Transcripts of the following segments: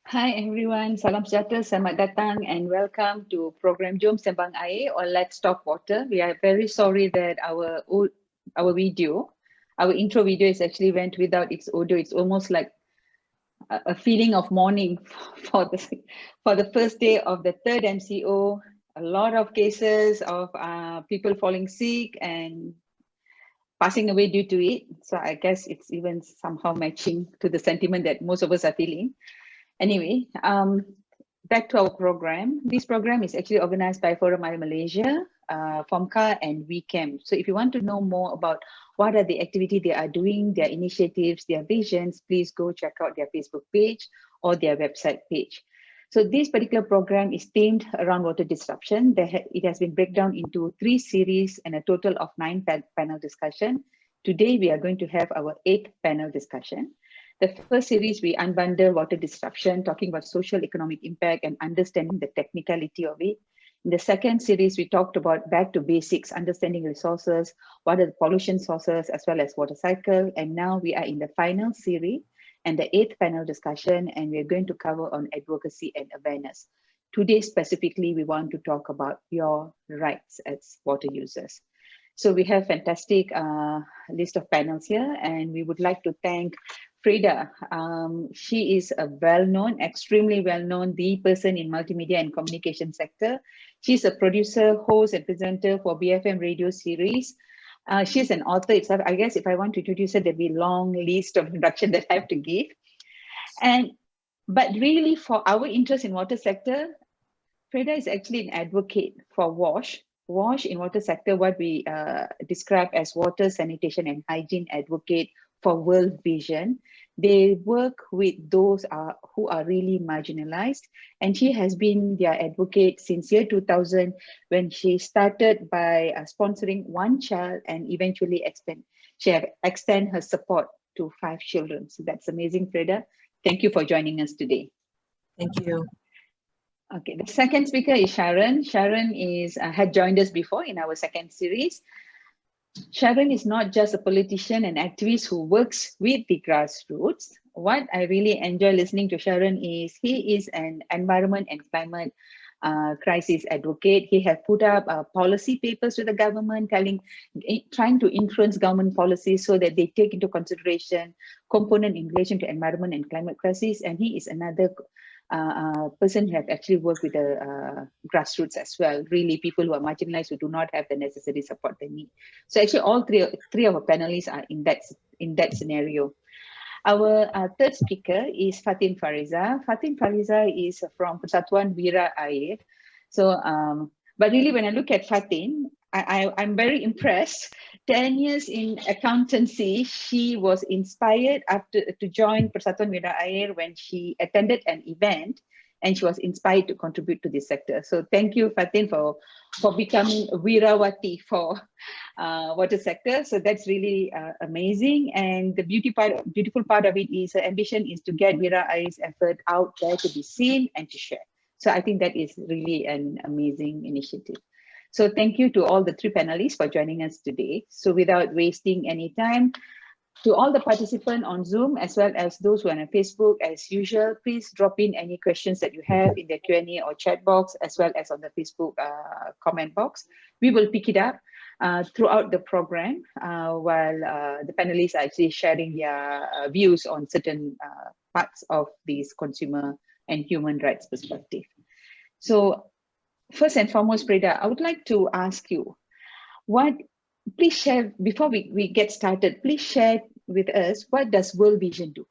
Hi everyone, salam sejahtera, selamat datang and welcome to program Jom Sembang Air or Let's Talk Water. We are very sorry that our video, our intro video is actually went without its audio. It's almost like a feeling of mourning for the first day of the third MCO. A lot of cases of people falling sick and passing away due to it. So I guess it's even somehow matching to the sentiment that most of us are feeling. Anyway, back to our program. This program is actually organized by Forum Air Malaysia, FOMCA and WeCamp. So if you want to know more about what are the activities they are doing, their initiatives, their visions, please go check out their Facebook page or their website page. So this particular program is themed around water disruption. It has been broken down into 3 series and a total of 9 panel discussion. Today, we are going to have our 8th panel discussion. The first series, we unbundle water disruption, talking about social economic impact and understanding the technicality of it. In the second series, we talked about back to basics, understanding resources, what are the pollution sources, as well as water cycle. And now we are in the final series and the 8th panel discussion, and we're going to cover on advocacy and awareness. Today, specifically, we want to talk about your rights as water users. So we have fantastic list of panels here, and we would like to thank Frida. She is a well-known, extremely well-known, the person in multimedia and communication sector. She's a producer, host, and presenter for BFM radio series. She's an author itself. I guess if I want to introduce her, there'll be a long list of introduction that I have to give. But really, for our interest in water sector, Frida is actually an advocate for WASH. WASH in water sector, what we describe as water, sanitation, and hygiene advocate for World Vision. They work with those who are really marginalized, and she has been their advocate since year 2000 when she started by sponsoring 1 child and eventually extend her support to 5 children. So that's amazing, Frida. Thank you for joining us today. Thank you. Okay, the second speaker is Sharon. Sharon had joined us before in our second series. Sharon is not just a politician and activist who works with the grassroots. What I really enjoy listening to Sharon is he is an environment and climate crisis advocate. He has put up policy papers to the government trying to influence government policies so that they take into consideration component in relation to environment and climate crisis. And he is another person who have actually worked with the grassroots as well, really people who are marginalized, who do not have the necessary support they need. So actually all three of our panelists are in that scenario. Our third speaker is Fatin Fariza. Fatin Fariza is from Persatuan Wira Air. So, but really when I look at Fatin, I'm very impressed. 10 years in accountancy, she was inspired to join Persatuan Wira Air when she attended an event and she was inspired to contribute to this sector. So thank you, Fatin, for becoming Wirawati for water sector. So that's really amazing. And the beautiful part of it is her ambition is to get Wira Air's effort out there to be seen and to share. So I think that is really an amazing initiative. So thank you to all the 3 panelists for joining us today. So without wasting any time, to all the participants on Zoom, as well as those who are on Facebook, as usual, please drop in any questions that you have in the Q&A or chat box, as well as on the Facebook comment box. We will pick it up throughout the program while the panelists are actually sharing their views on certain parts of these consumer and human rights perspective. So first and foremost, Frida, I would like to ask you, please share, before we get started, please share with us, what does World Vision do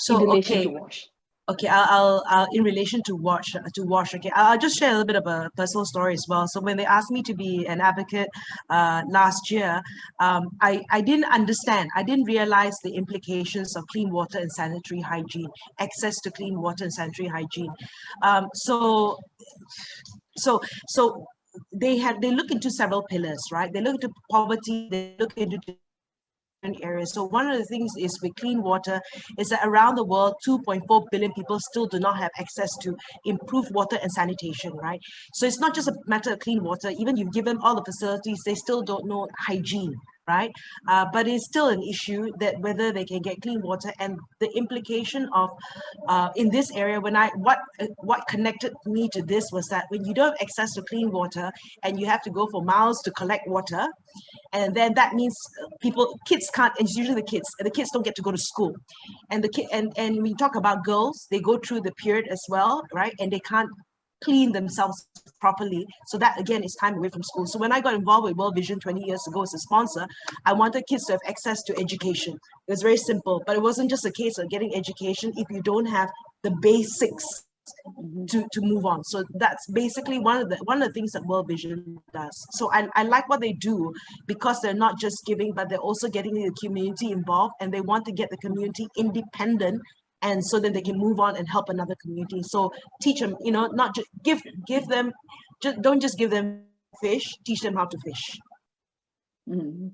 in relation to WASH? Okay, I'll in relation to WASH, okay, I'll just share a little bit of a personal story as well. So when they asked me to be an advocate last year, I didn't understand, I didn't realize the implications of clean water and sanitary hygiene, access to clean water and sanitary hygiene. So they look into several pillars, right? They look into poverty, they look into different areas. So one of the things is with clean water is that around the world, 2.4 billion people still do not have access to improved water and sanitation, right? So it's not just a matter of clean water. Even you give them all the facilities, they still don't know hygiene, right? But it's still an issue that whether they can get clean water, and the implication of in this area, what connected me to this was that when you don't have access to clean water and you have to go for miles to collect water, and then that means kids can't, and it's usually the kids don't get to go to school, and and we talk about girls, they go through the period as well, right? And they can't clean themselves properly. So that again is time away from school. So when I got involved with World Vision 20 years ago as a sponsor, I wanted kids to have access to education. It was very simple, but it wasn't just a case of getting education if you don't have the basics to move on. So that's basically one of the things that World Vision does. So I like what they do, because they're not just giving, but they're also getting the community involved, and they want to get the community independent, and so that they can move on and help another community. So teach them, not just give them, don't just give them fish, teach them how to fish.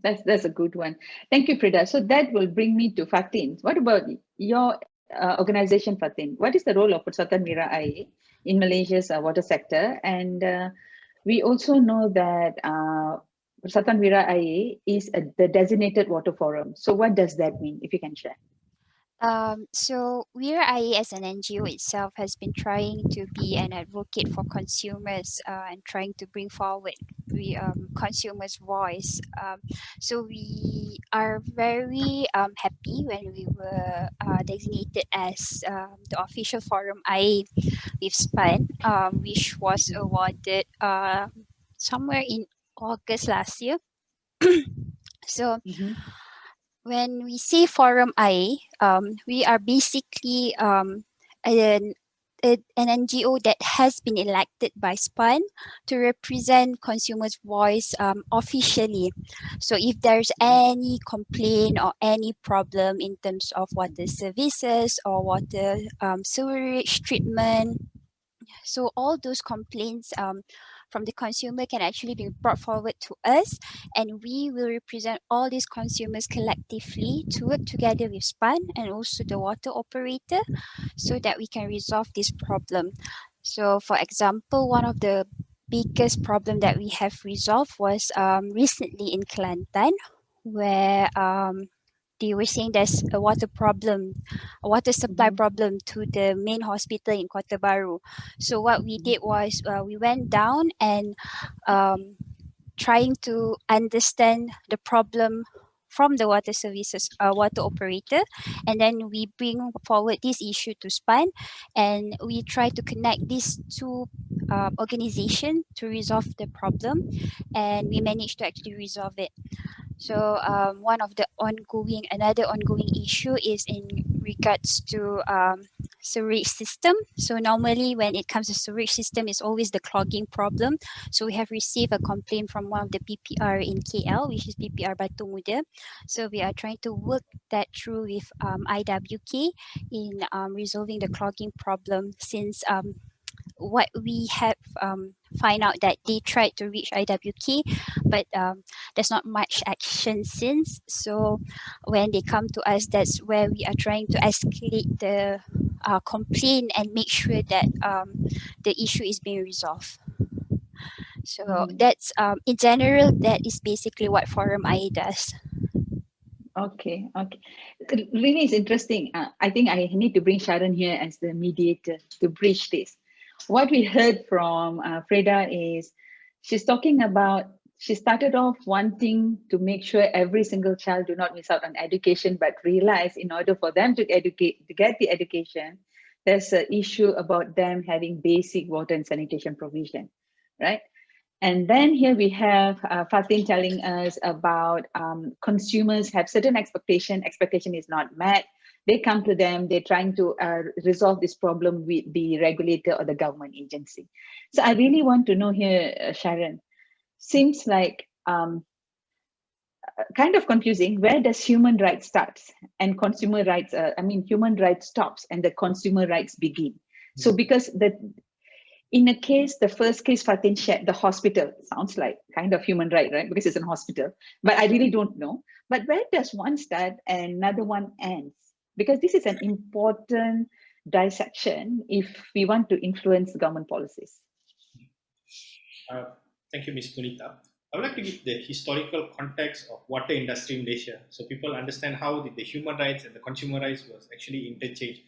That's a good one. Thank you, Frida. So that will bring me to Fatin. What about your organization, Fatin? What is the role of Persatuan Mira Air in Malaysia's water sector? And we also know that Persatuan Mira Air is the designated water forum. So what does that mean, if you can share? So WIRA as an NGO itself has been trying to be an advocate for consumers and trying to bring forward consumers' voice. So we are very happy when we were designated as the official forum air with SPAN, which was awarded somewhere in August last year. So when we say forum I, we are basically an NGO that has been elected by SPAN to represent consumers' voice officially. So if there's any complaint or any problem in terms of water services or water sewerage treatment, so all those complaints from the consumer can actually be brought forward to us, and we will represent all these consumers collectively to work together with SPAN and also the water operator so that we can resolve this problem. So for example, one of the biggest problem that we have resolved was recently in Kelantan, where they were saying there's a water problem, a water supply problem to the main hospital in Kota Baru. So what we did was we went down and trying to understand the problem from the water services, water operator, and then we bring forward this issue to SPAN, and we try to connect these two organizations to resolve the problem, and we managed to actually resolve it. So another ongoing issue is in regards to sewage system. So normally when it comes to sewage system, it's always the clogging problem. So we have received a complaint from one of the PPR in KL, which is PPR Batu Muda. So we are trying to work that through with IWK in resolving the clogging problem, since what we have find out that they tried to reach IWK, but there's not much action since. So when they come to us, that's where we are trying to escalate the complaint and make sure that the issue is being resolved. So that's in general, that is basically what Forum IA does. Okay. Really, it's interesting. I think I need to bring Sharon here as the mediator to bridge this. What we heard from Frida is she's talking about, she started off wanting to make sure every single child do not miss out on education, but realize in order for them to get the education, there's an issue about them having basic water and sanitation provision, right? And then here we have Fatin telling us about consumers have certain expectation is not met. They come to them, they're trying to resolve this problem with the regulator or the government agency. So I really want to know here, Sharon, seems like kind of confusing. Where does human rights starts and consumer rights, human rights stops and the consumer rights begin? So because in a case, the first case Fatin shared, the hospital, sounds like kind of human right? Because it's a hospital, but I really don't know. But where does one start and another one ends? Because this is an important dissection if we want to influence government policies. Thank you, Ms. Punita. I would like to give the historical context of water industry in Malaysia, so people understand how the human rights and the consumer rights was actually interchanged.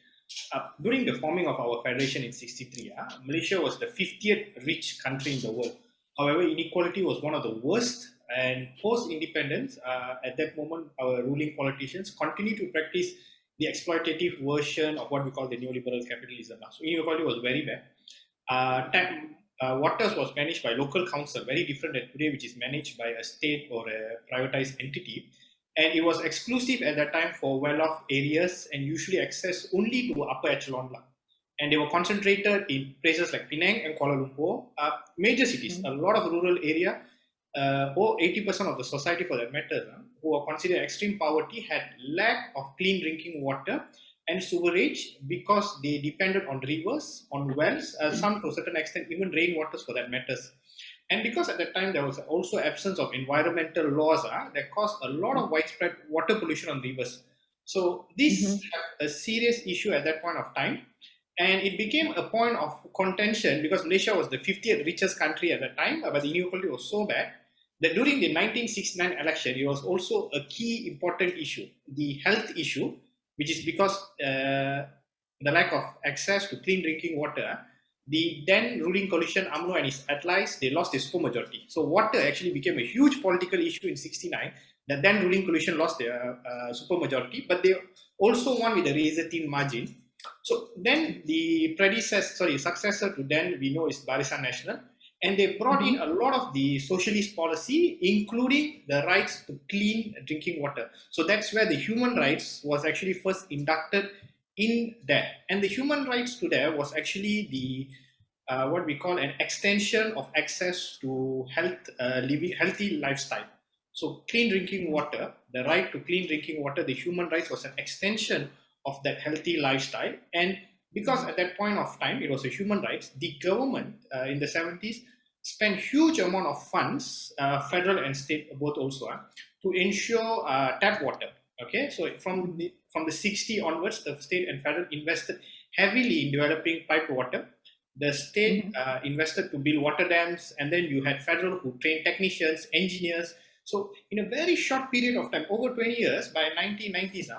During the forming of our federation in '63, Malaysia was the 50th rich country in the world. However, inequality was one of the worst, and post-independence, at that moment, our ruling politicians continued to practice the exploitative version of what we call the neoliberal capitalism. So inequality was very bad. Waters was managed by local council, very different than today, which is managed by a state or a privatized entity. And it was exclusive at that time for well-off areas and usually accessed only to upper echelon. And they were concentrated in places like Penang and Kuala Lumpur, major cities, a lot of rural area, or 80% of the society for that matter, who are considered extreme poverty, had lack of clean drinking water and sewerage because they depended on rivers, on wells, some to a certain extent, even rainwaters for that matters. And because at that time there was also absence of environmental laws that caused a lot of widespread water pollution on rivers. So this had a serious issue at that point of time. And it became a point of contention because Malaysia was the 50th richest country at that time, but the inequality was so bad that during the 1969 election, it was also a key important issue, the health issue, which is because the lack of access to clean drinking water. The then ruling coalition, UMNO and its allies, they lost their supermajority. So water actually became a huge political issue in '69. The then ruling coalition lost their supermajority, but they also won with a razor-thin margin. So then the successor to then we know is Barisan Nasional, and they brought in a lot of the socialist policy, including the rights to clean drinking water. So that's where the human rights was actually first inducted in that. And the human rights to there was actually the what we call an extension of access to healthy lifestyle. So clean drinking water, the right to clean drinking water, the human rights was an extension of that healthy lifestyle. And because at that point of time, it was a human rights, the government in the 70s spent huge amount of funds, federal and state both also, to ensure tap water. Okay, so from the 60 onwards, the state and federal invested heavily in developing piped water. The state invested to build water dams, and then you had federal who trained technicians, engineers. So in a very short period of time, over 20 years, by 1990s,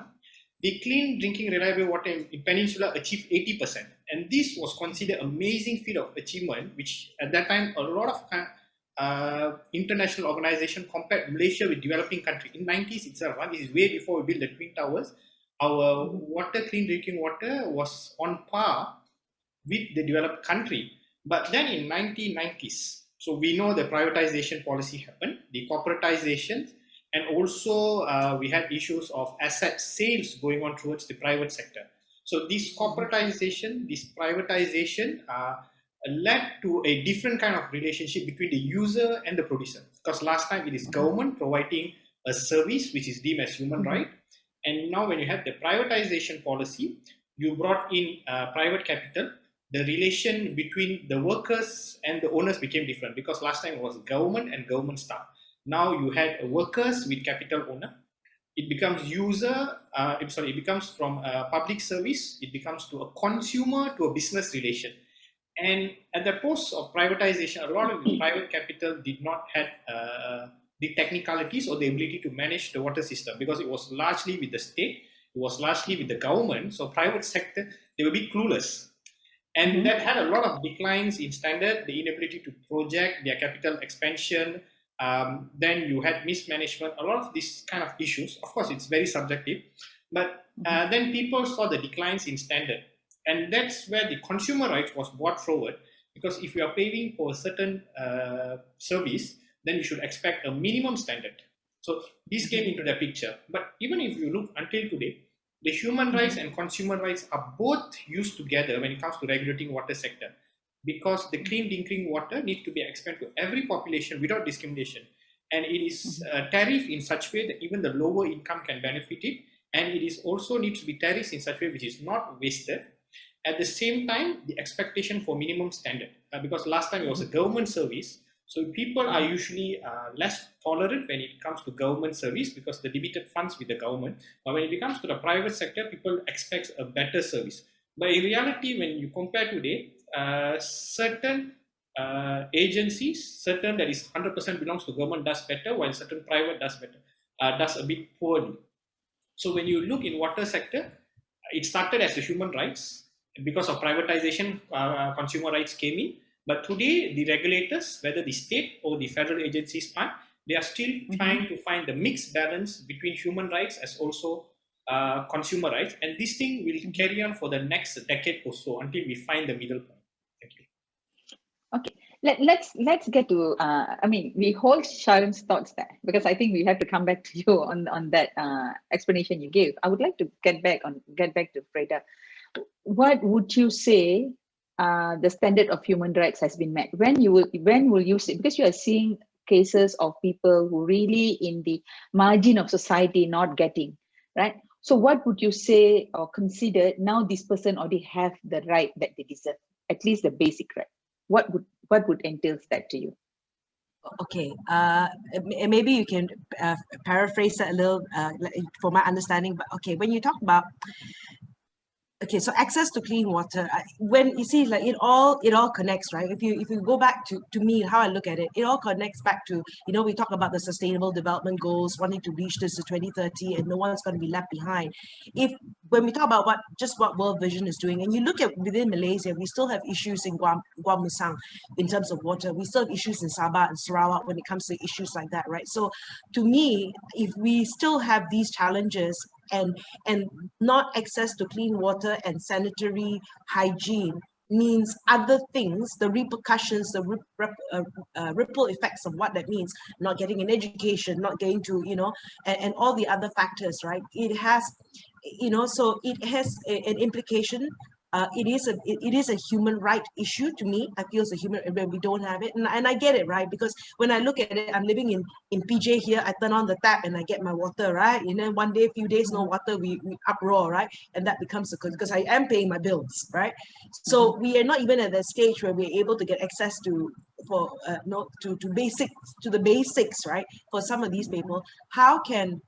the clean drinking reliable water in Peninsula achieved 80%. And this was considered an amazing feat of achievement, which at that time, a lot of international organization compared Malaysia with developing country. In 90s itself, this is way before we built the Twin Towers, our clean drinking water was on par with the developed country. But then in 1990s, so we know the privatization policy happened, the corporatization, and also we had issues of asset sales going on towards the private sector. So this corporatization, this privatization led to a different kind of relationship between the user and the producer. Because last time it is government providing a service which is deemed as human right. And now when you have the privatization policy, you brought in private capital. The relation between the workers and the owners became different because last time it was government and government staff. Now you had workers with capital owner. It becomes it becomes from a public service, it becomes to a consumer to a business relation. And at the post of privatization, a lot of the private capital did not have the technicalities or the ability to manage the water system because it was largely with the state, it was largely with the government. So private sector, they will be clueless. And that had a lot of declines in standard, the inability to project their capital expansion. Then you had mismanagement, a lot of these kind of issues. Of course, it's very subjective, but then people saw the declines in standard. And that's where the consumer rights was brought forward, because if you are paying for a certain service, then you should expect a minimum standard. So this came into the picture. But even if you look until today, the human rights and consumer rights are both used together when it comes to regulating water sector, because the clean drinking water needs to be expanded to every population without discrimination. And it is tariffed in such way that even the lower income can benefit it. And it is also needs to be tariffed in such way which is not wasted. At the same time, the expectation for minimum standard, because last time it was a government service. So people are usually less tolerant when it comes to government service because the limited funds with the government. But when it comes to the private sector, people expect a better service. But in reality, when you compare today, certain agencies, certain that is 100% belongs to government does better, while certain private does better, does a bit poorly. So when you look in water sector, it started as a human rights. Because of privatization, consumer rights came in. But today, the regulators, whether the state or the federal agencies part, they are still trying to find the mixed balance between human rights as also consumer rights. And this thing will carry on for the next decade or so until we find the middle point. Thank you. Okay, let's get to. I mean, we hold Sharon's thoughts there because I think we have to come back to you on that explanation you gave. I would like to get back to Freda. What would you say the standard of human rights has been met? When will you see, because you are seeing cases of people who really in the margin of society not getting, right? So what would you say or consider now this person already have the right that they deserve, at least the basic right? What would entails that to you? Okay, maybe you can paraphrase that a little for my understanding. But okay, when you talk about so access to clean water, when you see, like, it all connects, right? If you go back to me, how I look at it, it all connects back to, we talk about the sustainable development goals, wanting to reach this to 2030, and no one's going to be left behind. When we talk about what World Vision is doing, and you look at within Malaysia, we still have issues in Guam Musang in terms of water. We still have issues in Sabah and Sarawak when it comes to issues like that, right? So to me, if we still have these challenges and not access to clean water and sanitary hygiene means other things, the repercussions, the ripple effects of what that means, not getting an education, not getting to, and all the other factors, right? It has, so it has an implication. It is a human right issue to me. I feel it's a human when we don't have it, and I get it, right? Because when I look at it, I'm living in PJ here. I turn on the tap and I get my water, right? One day, few days no water, we uproar, right? And that becomes because I am paying my bills, right? So we are not even at that stage where we're able to get access to the basics, right? For some of these people, how can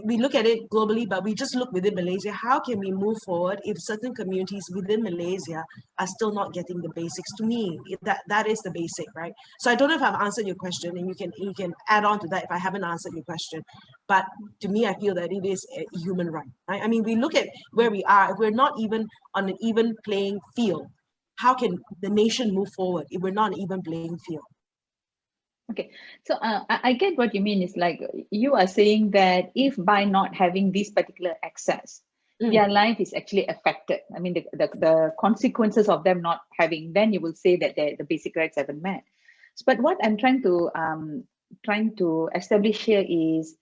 we look at it globally, but we just look within Malaysia? How can we move forward if certain communities within Malaysia are still not getting the basics? To me, that is the basic, right? So I don't know if I've answered your question, and you can add on to that if I haven't answered your question. But to me, I feel that it is a human right, right? I mean, we look at where we are. If we're not even on an even playing field, how can the nation move forward if we're not on an even playing field? Okay, so I get what you mean. Is like you are saying that if by not having this particular access, their life is actually affected. I mean, the consequences of them not having, then you will say that the basic rights haven't met. But what I'm trying to establish here is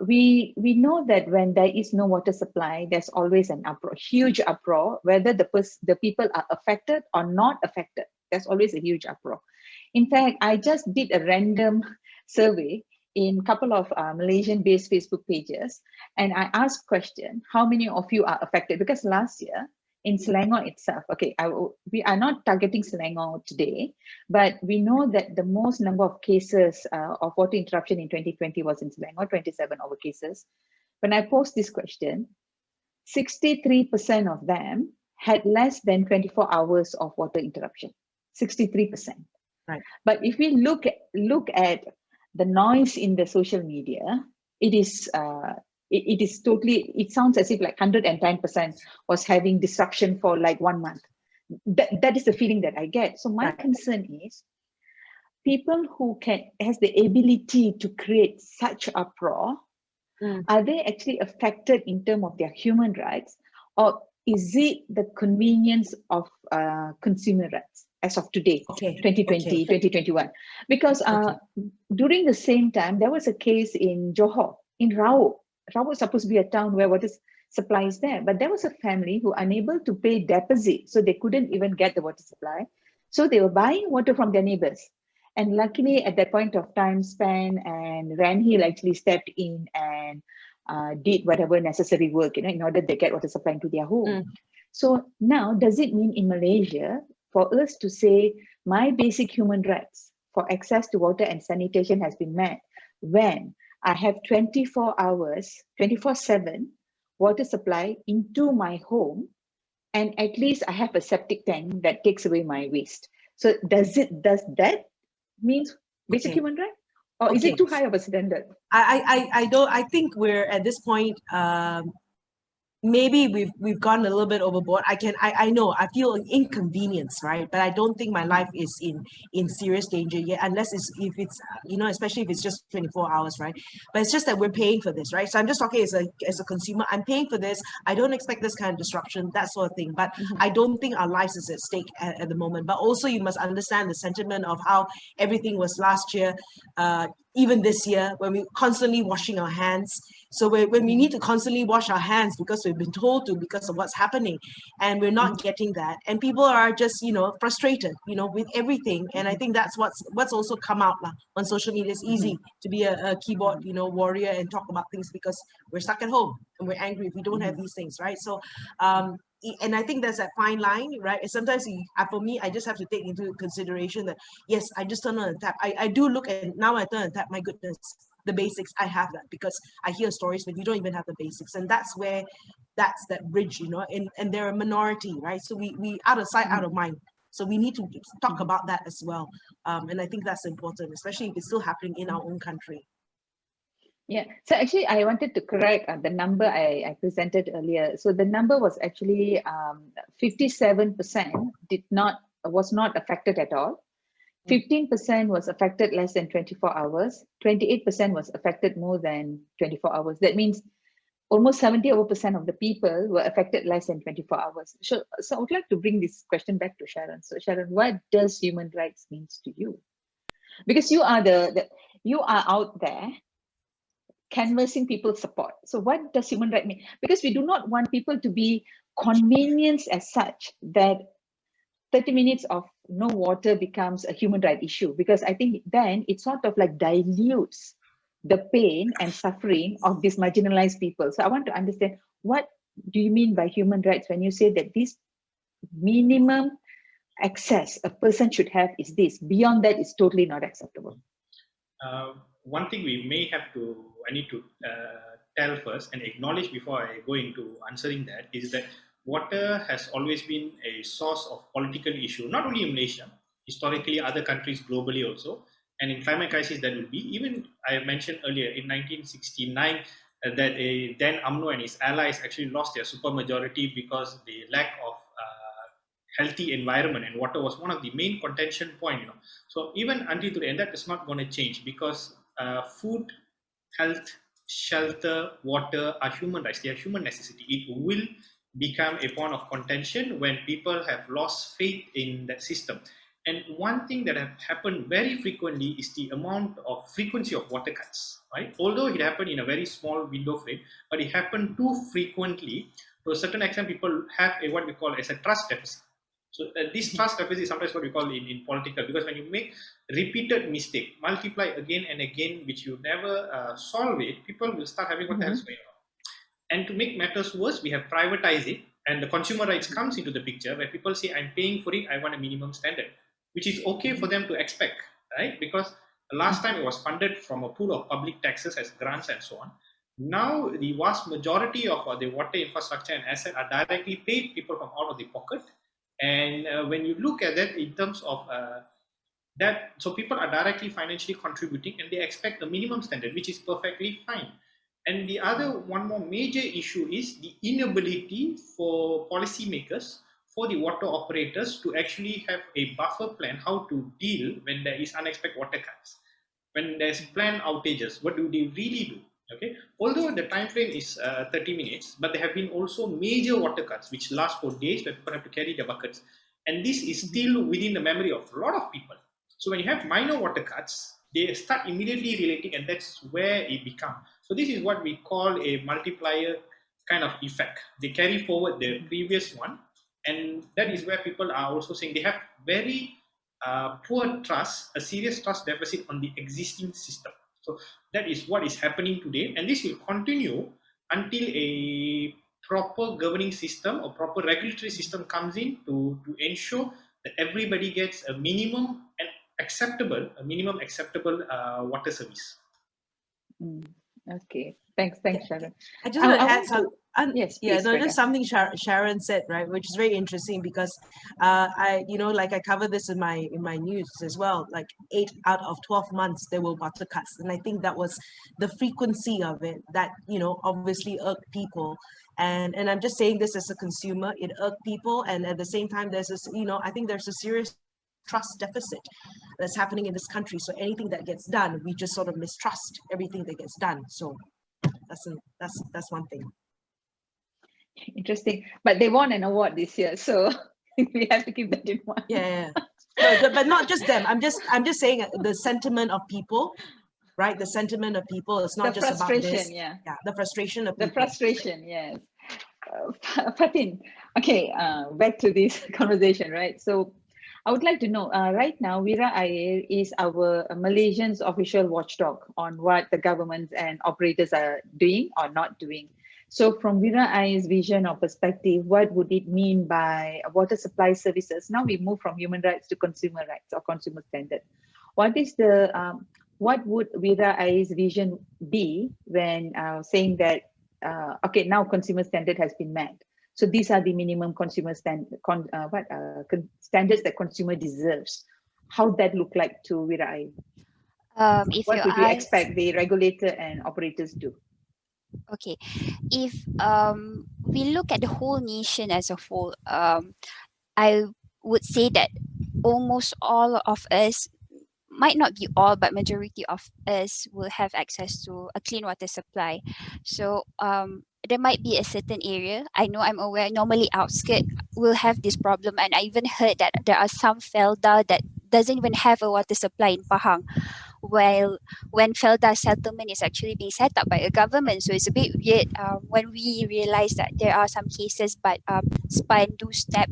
we know that when there is no water supply, there's always an uproar, huge uproar, whether the people are affected or not affected. There's always a huge uproar. In fact, I just did a random survey in a couple of Malaysian-based Facebook pages, and I asked question, how many of you are affected? Because last year in Selangor itself, okay, we are not targeting Selangor today, but we know that the most number of cases of water interruption in 2020 was in Selangor, 27 over cases. When I posed this question, 63% of them had less than 24 hours of water interruption, 63%. Right. But if we look at the noise in the social media, it is totally, it sounds as if like 110% was having disruption for like 1 month. That is the feeling that I get. So my concern is people who has the ability to create such uproar, are they actually affected in terms of their human rights, or is it the convenience of consumer rights as of today, 2020, 2021? Because during the same time, there was a case in Johor, in Rao. Rao was supposed to be a town where water supply is there, but there was a family who unable to pay deposit, so they couldn't even get the water supply. So they were buying water from their neighbors. And luckily, at that point of time, Span and Ranhill actually stepped in and did whatever necessary work, in order to get water supply into their home. So now, does it mean in Malaysia, for us to say my basic human rights for access to water and sanitation has been met when I have 24 hours, 24/7 water supply into my home, and at least I have a septic tank that takes away my waste? So does that means basic Okay. human right? Or is Okay. it too high of a standard? I think we're at this point, maybe we've gone a little bit overboard. I know I feel an inconvenience, right? But I don't think my life is in serious danger yet, unless if it's especially if it's just 24 hours, right? But it's just that we're paying for this, right? So I'm just talking as a consumer. I'm paying for this. I don't expect this kind of disruption, that sort of thing. But I don't think our lives is at stake at the moment. But also you must understand the sentiment of how everything was last year, even this year, when we're constantly washing our hands. So when we need to constantly wash our hands because we've been told to, because of what's happening, and we're not getting that, and people are just frustrated with everything. And I think that's what's also come out on social media. It's easy to be a keyboard warrior and talk about things because we're stuck at home and we're angry if we don't have these things, right? So and I think there's that fine line, right? And sometimes for me, I just have to take into consideration that yes, I just turn on the tap. I do look, and now I turn on the tap, my goodness, the basics, I have that, because I hear stories but you don't even have the basics. And that's that bridge, and they're a minority, right? So we out of sight, out of mind. So we need to talk about that as well. And I think that's important, especially if it's still happening in our own country. Yeah, so actually I wanted to correct the number I presented earlier. So the number was actually 57% was not affected at all. 15% was affected less than 24 hours. 28% was affected more than 24 hours. That means almost 70% of the people were affected less than 24 hours. So I would like to bring this question back to Sharon. So Sharon, what does human rights means to you? Because you are you are out there canvassing people's support. So what does human right mean? Because we do not want people to be convenienced as such that 30 minutes of no water becomes a human right issue, because I think then it sort of like dilutes the pain and suffering of these marginalized people. So I want to understand, what do you mean by human rights when you say that this minimum access a person should have is this? Beyond that, is totally not acceptable. One thing I need to tell first and acknowledge before I go into answering that is that water has always been a source of political issue, not only in Malaysia, historically other countries globally also. And in climate crisis, that will be, even I mentioned earlier in 1969 that then UMNO and his allies actually lost their supermajority because the lack of healthy environment, and water was one of the main contention point. So even until today, and that is not going to change, because food, health, shelter, water are human rights. They are human necessity. It will become a point of contention when people have lost faith in that system. And one thing that has happened very frequently is the amount of frequency of water cuts, right? Although it happened in a very small window frame, but it happened too frequently. To a certain extent, people have what we call as a trust deficit. So this trust deficit is sometimes what we call in political, because when you make repeated mistake, multiply again and again, which you never solve it, people will start having what the hell is going on. And to make matters worse, we have privatized it, and the consumer rights comes into the picture, where people say, I'm paying for it, I want a minimum standard, which is okay for them to expect, right? Because last time it was funded from a pool of public taxes as grants and so on. Now the vast majority of the water infrastructure and asset are directly paid people from out of the pocket. And when you look at that in terms of that, so people are directly financially contributing and they expect a minimum standard, which is perfectly fine. And the other one more major issue is the inability for policymakers, for the water operators to actually have a buffer plan how to deal when there is unexpected water cuts. When there's planned outages, what do they really do? Okay, although the time frame is 30 minutes, but there have been also major water cuts which last for days, where people have to carry their buckets, and this is still within the memory of a lot of people. So when you have minor water cuts, they start immediately relating, and that's where it becomes. So this is what we call a multiplier kind of effect. They carry forward the previous one, and that is where people are also saying they have very poor trust, a serious trust deficit on the existing system. So that is what is happening today, and this will continue until a proper governing system or proper regulatory system comes in to ensure that everybody gets a minimum acceptable water service. Okay, thanks, Sharon. I just want to add some. And Yes, yeah, please, no, Freda. just something Sharon said, right, which is very interesting because I, like I cover this in my news as well. Like 8 out of 12 months there were water cuts, and I think that was the frequency of it that obviously irked people. And I'm just saying this as a consumer, it irked people, and at the same time there's this, I think there's a serious trust deficit that's happening in this country. So anything that gets done, we just sort of mistrust everything that gets done. So that's one thing. Interesting. But they won an award this year, so we have to keep that in mind. Yeah. No, but not just them. I'm just saying the sentiment of people, right? The sentiment of people. It's not The just about this. frustration, yeah. Yeah, the frustration of The people. frustration, yes. Fatin, okay, back to this conversation, right? So I would like to know, right now, Wira Air is our Malaysian's official watchdog on what the governments and operators are doing or not doing. So from Wira Air's vision or perspective, what would it mean by water supply services? Now we move from human rights to consumer rights or consumer standard. What is the, what would Wira Air's vision be when saying that, okay, now consumer standard has been met. So these are the minimum consumer standards that consumer deserves. How that look like to Wira Air? If What you would you ask, expect the regulator and operators do? okay, if we look at the whole nation as a whole, I would say that almost all of us, might not be all, but majority of us will have access to a clean water supply. So there might be a certain area, I'm aware, normally outskirt will have this problem, and I even heard that there are some Felda that doesn't even have a water supply in Pahang, while when Felda settlement is actually being set up by a government. So it's a bit weird when we realize that there are some cases, but SPAN do step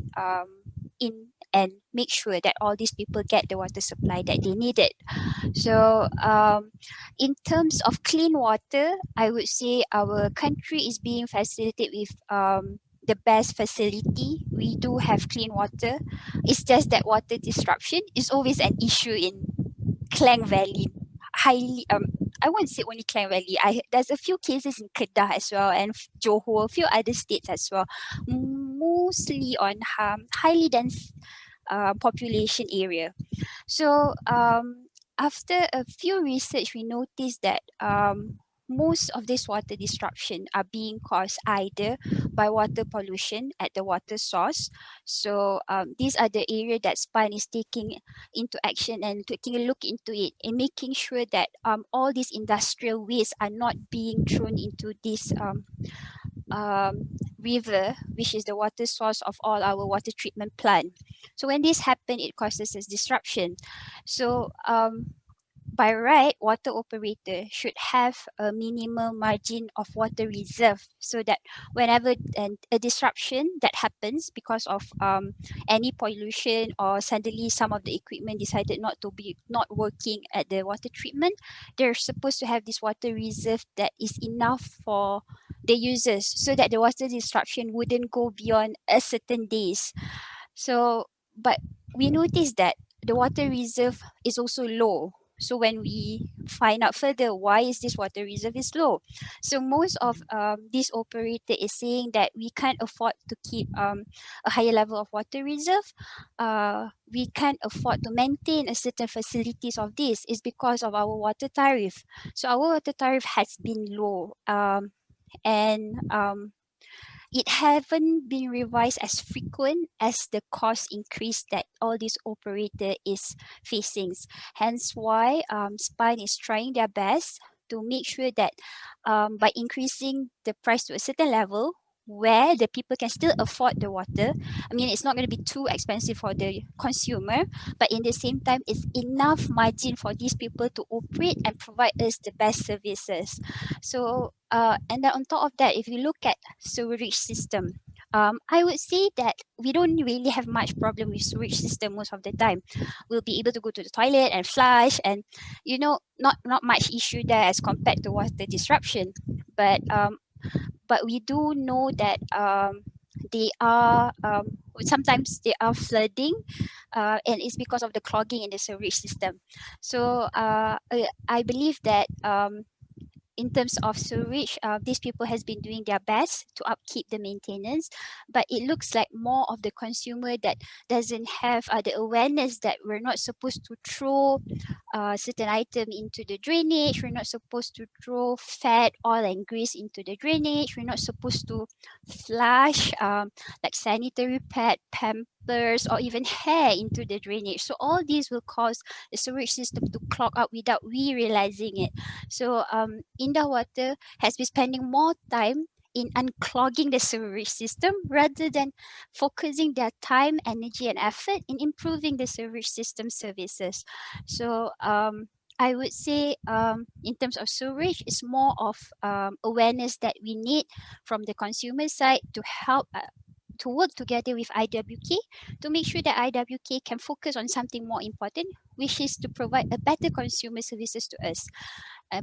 in and make sure that all these people get the water supply that they needed. So in terms of clean water, I would say our country is being facilitated with the best facility. We do have clean water. It's just that water disruption is always an issue in Klang Valley. Highly, I won't say only Klang Valley. There's a few cases in Kedah as well, and Johor, a few other states as well. Mostly on highly dense population area. So after a few research, we noticed that most of this water disruption are being caused either by water pollution at the water source. So these are the area that SPAN is taking into action and taking a look into it and making sure that all these industrial waste are not being thrown into this river, which is the water source of all our water treatment plant. So when this happens, it causes us disruption. So by right, water operator should have a minimal margin of water reserve so that whenever a disruption that happens because of any pollution or suddenly some of the equipment decided not working at the water treatment, they're supposed to have this water reserve that is enough for the users so that the water disruption wouldn't go beyond a certain days. So, but we noticed that the water reserve is also low. So when we find out further why is this water reserve is low, so most of this operator is saying that we can't afford to keep a higher level of water reserve. We can't afford to maintain a certain facilities of this is because of our water tariff. So our water tariff has been low, and it haven't been revised as frequent as the cost increase that all this operator is facing. Hence why SPAN is trying their best to make sure that by increasing the price to a certain level where the people can still afford the water. I mean, it's not going to be too expensive for the consumer, but in the same time, it's enough margin for these people to operate and provide us the best services. So, and then on top of that, if you look at sewerage system, I would say that we don't really have much problem with sewage system most of the time. We'll be able to go to the toilet and flush, and not much issue there as compared to water disruption. But we do know that they are sometimes they are flooding, and it's because of the clogging in the sewage system. So I believe that in terms of sewerage, these people has been doing their best to upkeep the maintenance, but it looks like more of the consumer that doesn't have the awareness that we're not supposed to throw certain item into the drainage. We're not supposed to throw fat, oil, and grease into the drainage. We're not supposed to flush like sanitary pad, pampers, or even hair into the drainage. So all these will cause the sewage system to clog up without we realizing it. So Indah Water has been spending more time in unclogging the sewerage system rather than focusing their time, energy, and effort in improving the sewerage system services. So I would say in terms of sewerage, it's more of awareness that we need from the consumer side to help to work together with IWK to make sure that IWK can focus on something more important, which is to provide a better consumer services to us.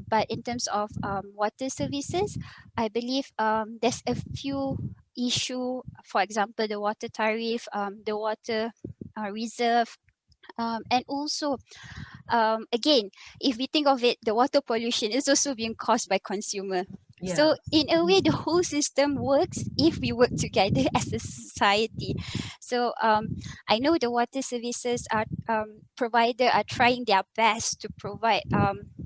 But in terms of water services, I believe there's a few issue, for example, the water tariff, the water reserve, and also again, if we think of it, the water pollution is also being caused by consumer. Yeah. So in a way, the whole system works if we work together as a society. So I know the water services are provider are trying their best to provide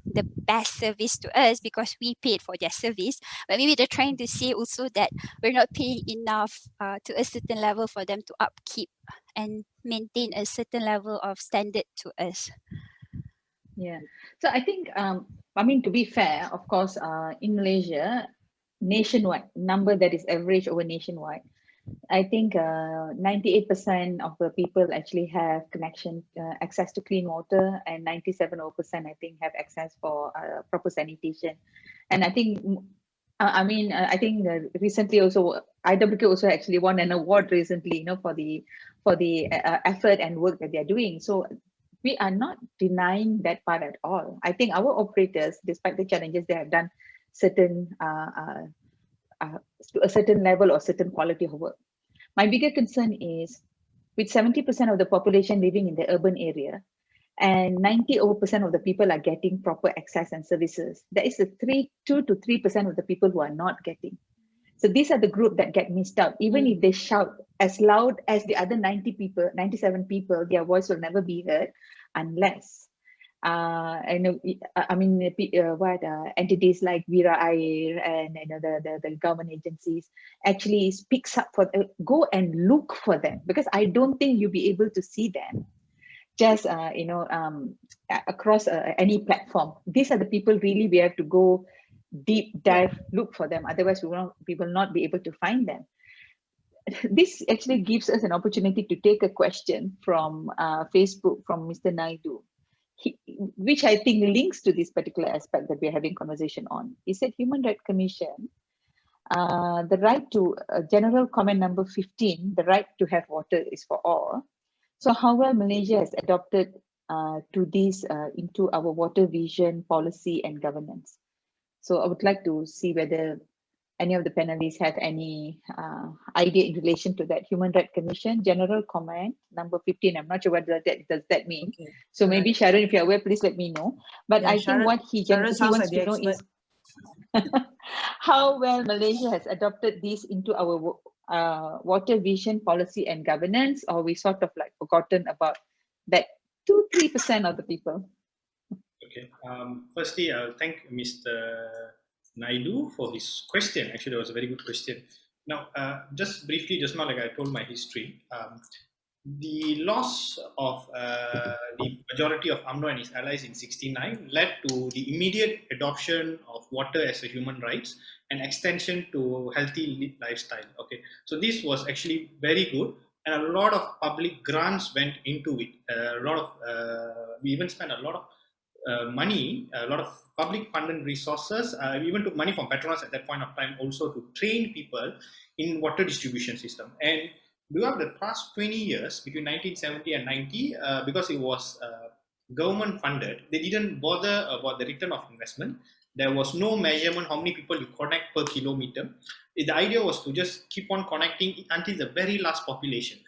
the best service to us because we paid for their service. But maybe they're trying to say also that we're not paying enough to a certain level for them to upkeep and maintain a certain level of standard to us. Yeah. So I think, I mean, to be fair, of course, in Malaysia, nationwide, number that is average over nationwide, I think 98% of the people actually have connection, access to clean water, and 97% I think have access for proper sanitation. And I think, I think recently also IWK also actually won an award recently, you know, for the effort and work that they are doing. So we are not denying that part at all. I think our operators, despite the challenges, they have done certain to a certain level or certain quality of work. My bigger concern is with 70% of the population living in the urban area and 90% of the people are getting proper access and services. There is a 2 to 3% of the people who are not getting. So these are the group that get missed out. Even if they shout as loud as the other 90 people, 97 people, their voice will never be heard unless entities like Vira Air and the government agencies actually speaks up for go and look for them, because I don't think you'll be able to see them just across any platform. These are the people really we have to go deep dive, look for them. Otherwise, we will not be able to find them. This actually gives us an opportunity to take a question from Facebook from Mr. Naidu, which I think links to this particular aspect that we're having conversation on. He said, Human Rights Commission, the right to general comment number 15, the right to have water is for all. So how well Malaysia has adopted to this into our water vision, policy and governance. So I would like to see whether any of the panelists have any idea in relation to that. Human Rights Commission, general comment number 15. I'm not sure what does that mean. Okay. So maybe Sharon, if you're aware, please let me know. But yeah, I think what he wants to know is how well Malaysia has adopted this into our water vision, policy and governance, or we sort of like forgotten about that 2-3% of the people. Okay. Firstly, I'll thank Mr. Naidu for his question. Actually, that was a very good question. Now, just briefly, just now, like I told my history, the loss of the majority of UMNO and his allies in '69 led to the immediate adoption of water as a human rights and extension to healthy lifestyle. Okay, so this was actually very good, and a lot of public grants went into it. We even spent a lot of money, a lot of public funded resources, we even took money from Petronas at that point of time also to train people in water distribution system. And throughout the past 20 years, between 1970 and 90, because it was government funded, they didn't bother about the return of investment. There was no measurement how many people you connect per kilometer. The idea was to just keep on connecting until the very last population.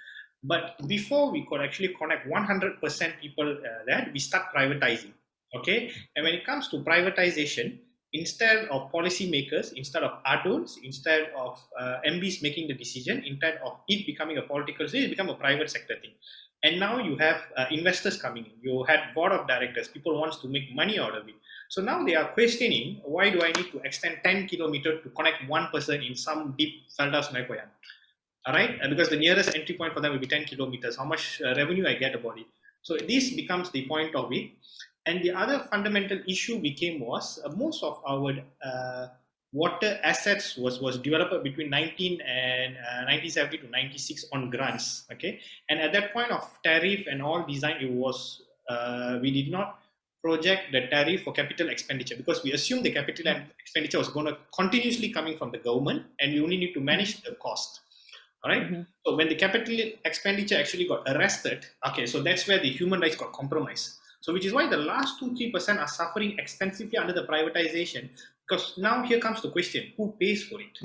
But before we could actually connect 100% people there, we start privatizing. Okay, and when it comes to privatization, instead of policymakers, instead of adults, instead of MBs making the decision, instead of it becoming a political thing, it become a private sector thing. And now you have investors coming in. You had board of directors. People wants to make money out of it. So now they are questioning, why do I need to extend 10 kilometers to connect one person in some deep Felda Sungai Poyan? All right, because the nearest entry point for them will be 10 kilometers. How much revenue I get about it? So this becomes the point of it. And the other fundamental issue became was most of our water assets was developed between 1970 to 96 on grants. Okay, and at that point of tariff and all design, it was we did not project the tariff for capital expenditure because we assumed the capital expenditure was going to continuously coming from the government, and we only need to manage the cost. All right. So when the capital expenditure actually got arrested, okay, so that's where the human rights got compromised. So which is why the last 2-3% are suffering extensively under the privatization. Because now here comes the question: who pays for it?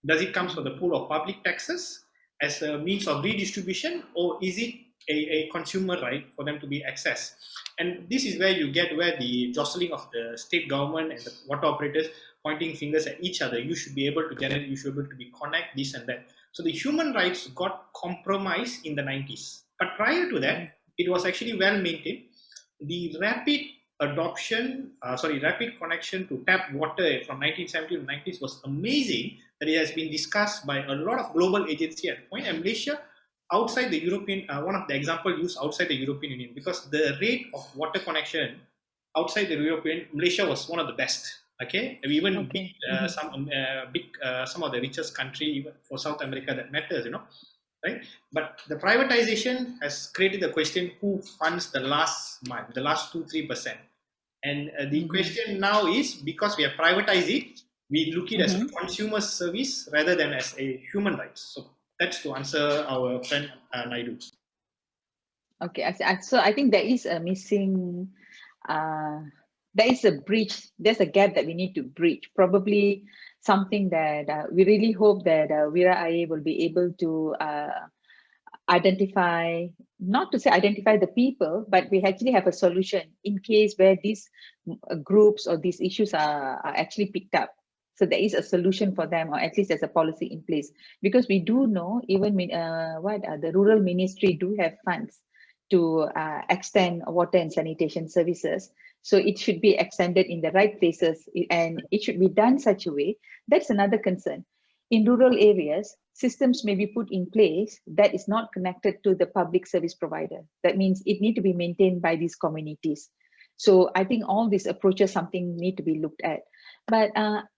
Does it come from the pool of public taxes as a means of redistribution, or is it a consumer right for them to be accessed? And this is where you get where the jostling of the state government and the water operators pointing fingers at each other. You should be able to generate, you should be able to be connect this and that. So the human rights got compromised in the 90s. But prior to that, it was actually well maintained. The rapid rapid connection to tap water from 1970 to 90s was amazing, that it has been discussed by a lot of global agencies at point. And Malaysia, outside the European, one of the example used outside the European Union, because the rate of water connection outside the European, Malaysia was one of the best. Okay, we even beat some of the richest country, even for South America, that matters, right? But the privatization has created the question: who funds the last mile, the last 2-3%? And the question now is, because we have privatized it, we look it as a consumer service rather than as a human right. So that's to answer our friend Naidu. Okay, so I think there is a missing. There is a breach, there's a gap that we need to breach. Probably something that we really hope that Wira IA will be able to identify, not to say identify the people, but we actually have a solution in case where these groups or these issues are actually picked up. So there is a solution for them, or at least there's a policy in place. Because we do know, even the rural ministry do have funds to extend water and sanitation services. So it should be extended in the right places, and it should be done such a way. That's another concern. In rural areas, systems may be put in place that is not connected to the public service provider. That means it need to be maintained by these communities. So I think all these approaches, something need to be looked at. But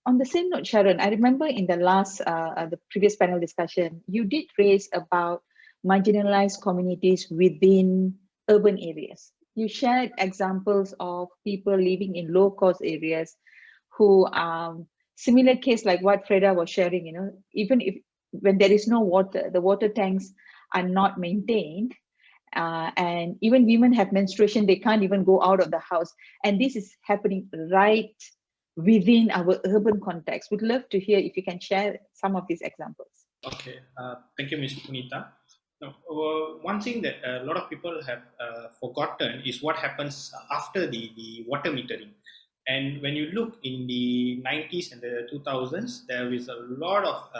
on the same note, Sharon, I remember in the last, the previous panel discussion, you did raise about marginalized communities within urban areas. You shared examples of people living in low-cost areas who similar case like what Freda was sharing, even if when there is no water, the water tanks are not maintained, and even women have menstruation, they can't even go out of the house. And this is happening right within our urban context. Would love to hear if you can share some of these examples. Okay, thank you, Ms. Punita. Now, one thing that a lot of people have forgotten is what happens after the water metering. And when you look in the 90s and the 2000s, there is a lot of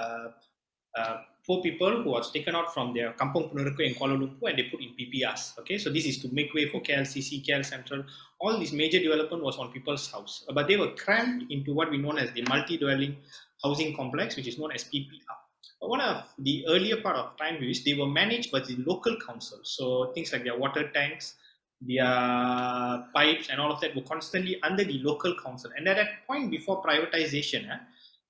poor people who was taken out from their Kampung Penureka in Kuala Lumpur, and they put in PPRs. Okay, so this is to make way for KLCC, KL Central. All this major development was on people's house, but they were crammed into what we know as the multi-dwelling housing complex, which is known as PPR. One of the earlier part of time is they were managed by the local council. So things like their water tanks, their pipes, and all of that were constantly under the local council. And at that point, before privatization,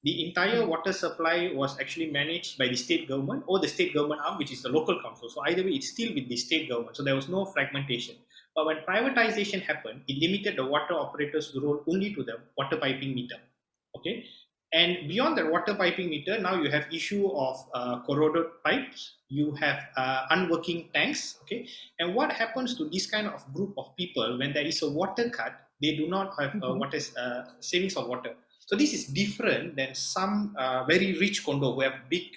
the entire water supply was actually managed by the state government or the state government arm, which is the local council. So either way, it's still with the state government. So there was no fragmentation. But when privatization happened, it limited the water operator's role only to the water piping meter. Okay. And beyond that water piping meter, now you have issue of corroded pipes, you have unworking tanks, okay? And what happens to this kind of group of people when there is a water cut, they do not have savings of water. So this is different than some very rich condo who have big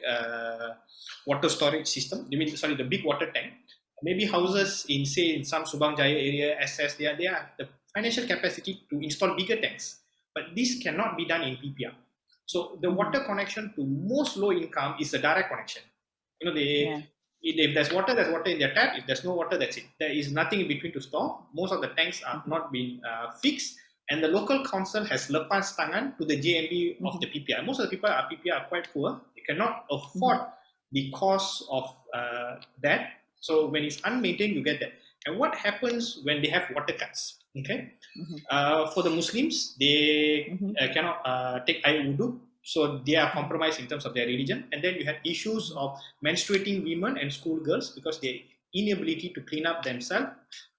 water storage system, the big water tank. Maybe houses in, say, in some Subang Jaya area, SS, they have the financial capacity to install bigger tanks. But this cannot be done in PPR. So the water connection to most low income is a direct connection. If there's water in their tap. If there's no water, that's it. There is nothing in between to store. Most of the tanks are not being fixed, and the local council has lepas tangan to the JMB of the PPR. Most of the people are PPR are quite poor. They cannot afford the cost of that. So when it's unmaintained, you get that. And what happens when they have water cuts? Okay, for the Muslims, they cannot take air wudu. So they are compromised in terms of their religion. And then you have issues of menstruating women and schoolgirls because their inability to clean up themselves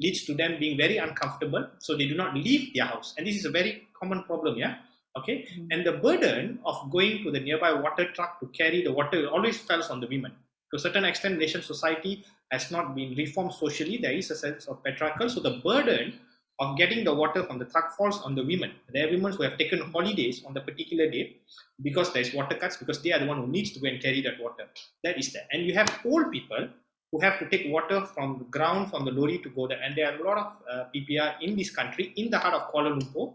leads to them being very uncomfortable. So they do not leave their house. And this is a very common problem, yeah? Okay. And the burden of going to the nearby water truck to carry the water always falls on the women. To a certain extent, Malaysian society has not been reformed socially. There is a sense of patriarchal. So the burden of getting the water from the truck falls on the women. There are women who have taken holidays on the particular day because there's water cuts, because they are the one who needs to go and carry that water. That is there. And you have old people who have to take water from the ground, from the lorry to go there. And there are a lot of PPR in this country, in the heart of Kuala Lumpur,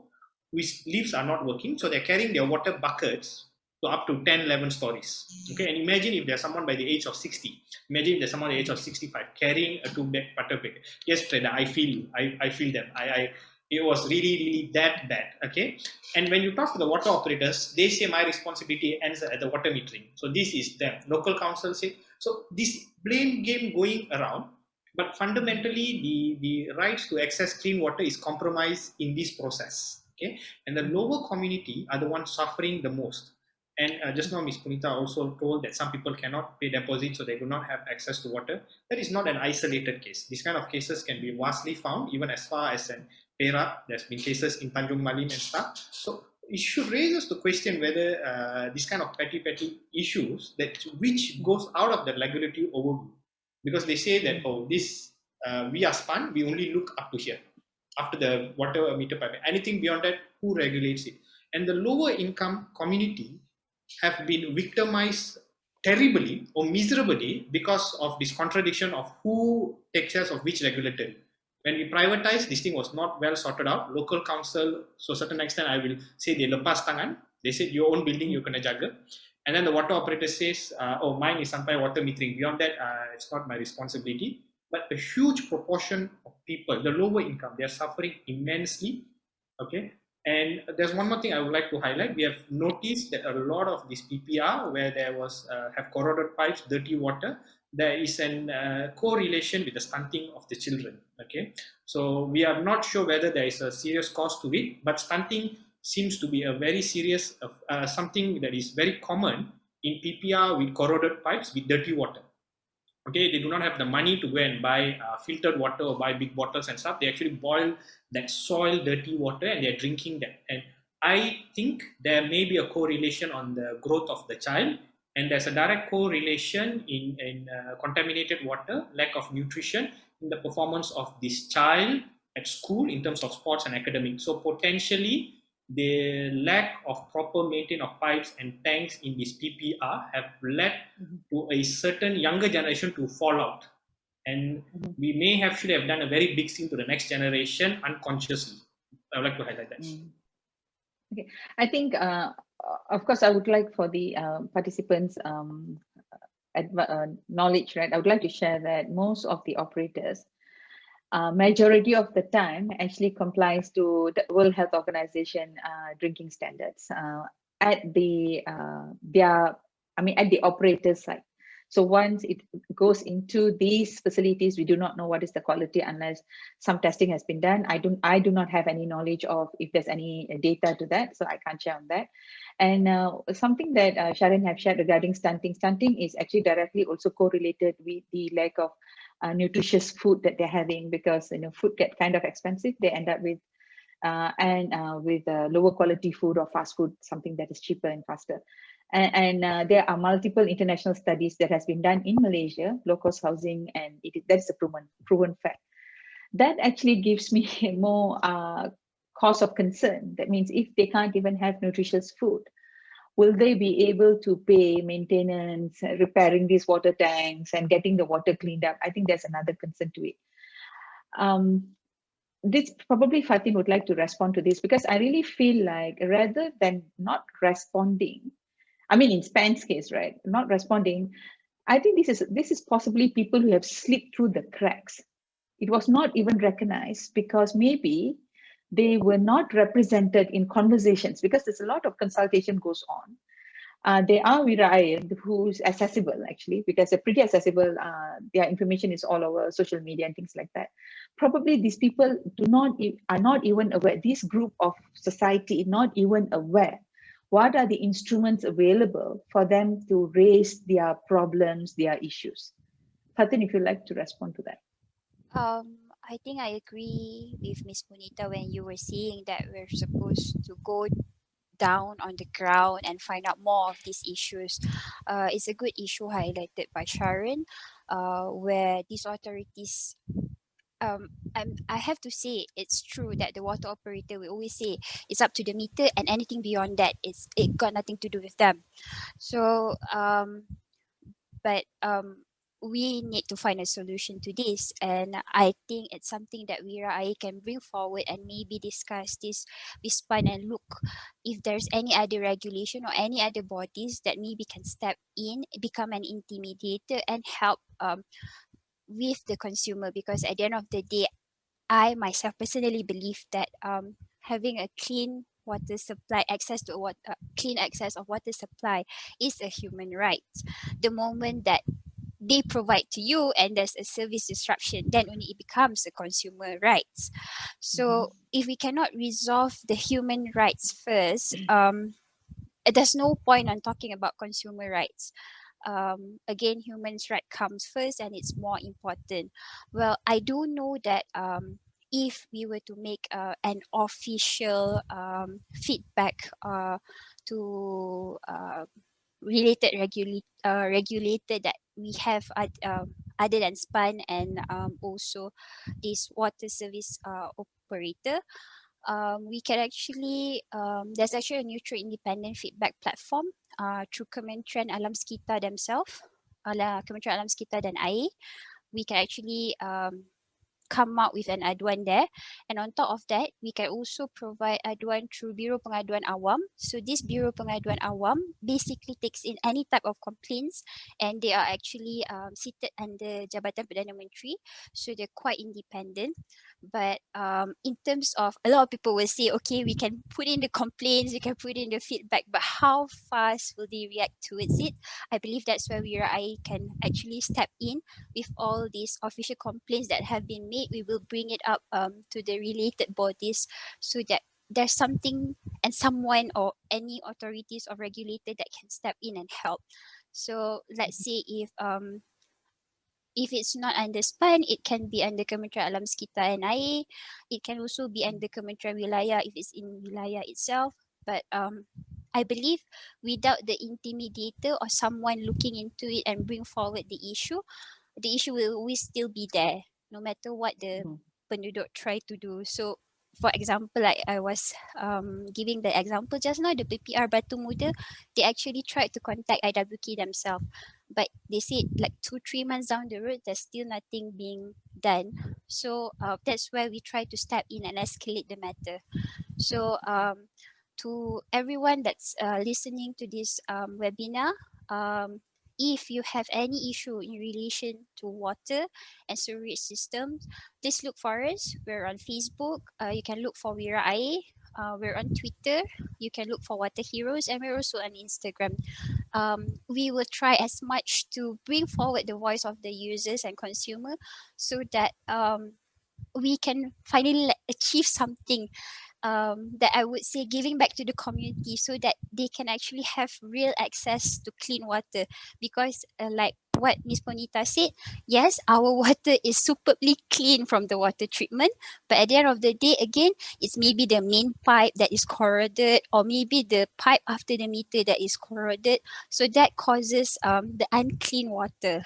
which lifts are not working. So they're carrying their water buckets to up to 10, 11 stories. Okay, and imagine if there's someone by the age of 60. Imagine if there's someone at the age of 65 carrying a 2-bag butter packet. Yes, Freda, I feel you. I feel them. It was really that bad. Okay, and when you talk to the water operators, they say my responsibility ends at the water metering. So this is them. Local council say. So this blame game going around, but fundamentally the rights to access clean water is compromised in this process. Okay, and the lower community are the ones suffering the most. And just now, Ms. Punita also told that some people cannot pay deposits, so they do not have access to water. That is not an isolated case. These kind of cases can be vastly found, even as far as in Perak. There's been cases in Tanjung Malim and stuff. So it should raise us to question whether this kind of petty issues which goes out of the regulatory overview, because they say that we are spun, we only look up to here after the water meter pipe. Anything beyond that, who regulates it? And the lower income community have been victimized terribly or miserably because of this contradiction of who takes care of which regulatory. When we privatized, this thing was not well sorted out. Local council, to a certain extent, I will say they lepas tangan. They said your own building you kena jaga. And then the water operator says, mine is sampai water metering. Beyond that, it's not my responsibility. But a huge proportion of people, the lower income, they are suffering immensely. Okay. And there's one more thing I would like to highlight. We have noticed that a lot of this PPR, where there was have corroded pipes, dirty water, there is an correlation with the stunting of the children. Okay, so we are not sure whether there is a serious cause to it, but stunting seems to be a very serious something that is very common in PPR with corroded pipes with dirty water. Okay, they do not have the money to go and buy filtered water or buy big bottles and stuff. They actually boil that soil dirty water and they're drinking that. And I think there may be a correlation on the growth of the child, and there's a direct correlation in contaminated water, lack of nutrition, in the performance of this child at school in terms of sports and academics. So potentially the lack of proper maintenance of pipes and tanks in this PPR have led to a certain younger generation to fall out. And we may should have done a very big thing to the next generation unconsciously. I would like to highlight that. Okay, I think, of course, I would like for the participants' knowledge, right? I would like to share that most of the operators, majority of the time, actually complies to the World Health Organization drinking standards at the at the operator side. So once it goes into these facilities, we do not know what is the quality unless some testing has been done. I do not have any knowledge of if there's any data to that, so I can't share on that. And something that Sharon have shared regarding stunting. Stunting is actually directly also correlated with the lack of nutritious food that they're having, because food get kind of expensive. They end up with lower quality food or fast food, something that is cheaper and faster. And there are multiple international studies that has been done in Malaysia, low-cost housing, and that's a proven fact. That actually gives me more cause of concern. That means if they can't even have nutritious food, will they be able to pay maintenance, repairing these water tanks and getting the water cleaned up? I think there's another concern to it. this probably Fatin would like to respond to this, because I really feel like rather than not responding, I mean, in Span's case, right, not responding, I think this is possibly people who have slipped through the cracks. It was not even recognized because maybe they were not represented in conversations, because there's a lot of consultation goes on. They are Virai who's accessible actually, because they're pretty accessible. Their information is all over social media and things like that. Probably these people are not even aware. This group of society is not even aware what are the instruments available for them to raise their problems, their issues. Fatin, if you'd like to respond to that. I think I agree with Miss Punita when you were saying that we're supposed to go down on the ground and find out more of these issues. It's a good issue highlighted by Sharon, where these authorities, I have to say it's true that the water operator will always say it's up to the meter, and anything beyond that, it got nothing to do with them. So but we need to find a solution to this, and I think it's something that Virai can bring forward and maybe discuss this with SPAN and look if there's any other regulation or any other bodies that maybe can step in, become an intermediator and help with the consumer, because at the end of the day, I myself personally believe that having a clean water supply, access to clean access of water supply is a human right. The moment that they provide to you and there's a service disruption, then only it becomes a consumer rights. So if we cannot resolve the human rights first, there's no point on talking about consumer rights. Again, humans right comes first and it's more important. Well, I do know that if we were to make an official feedback to related regulator that we have other than SPAN and also this water service operator, we can actually there's actually a neutral independent feedback platform through Kementerian Alam Sekitar themselves, Kementerian Alam Sekitar dan Air. We can actually come out with an aduan there, and on top of that we can also provide aduan through Biro Pengaduan Awam. So this Biro Pengaduan Awam basically takes in any type of complaints, and they are actually seated under Jabatan Perdana Menteri, so they're quite independent. But in terms of, a lot of people will say, okay, we can put in the complaints, we can put in the feedback, but how fast will they react towards it? I believe that's where I can actually step in with all these official complaints that have been made. We will bring it up to the related bodies so that there's something and someone or any authorities or regulator that can step in and help. So let's say if it's not under SPAN, it can be under Kementerian Alam Sekitar and Air. It can also be under Kementerian Wilayah if it's in Wilayah itself. But I believe without the intimidator or someone looking into it and bring forward the issue will always still be there, no matter what the penduduk try to do. So, for example, like I was giving the example just now, the PPR Batu Muda, they actually tried to contact IWK themselves, but they said like 2-3 months down the road, there's still nothing being done. So that's where we try to step in and escalate the matter. So to everyone that's listening to this webinar, if you have any issue in relation to water and sewerage systems, please look for us. We're on Facebook. You can look for Wira Air. We're on Twitter. You can look for Water Heroes, and we're also on Instagram. We will try as much to bring forward the voice of the users and consumer so that we can finally achieve something that I would say giving back to the community so that they can actually have real access to clean water. Because like what Ms. Ponita said, yes, our water is superbly clean from the water treatment, but at the end of the day, again, it's maybe the main pipe that is corroded, or maybe the pipe after the meter that is corroded. So that causes the unclean water.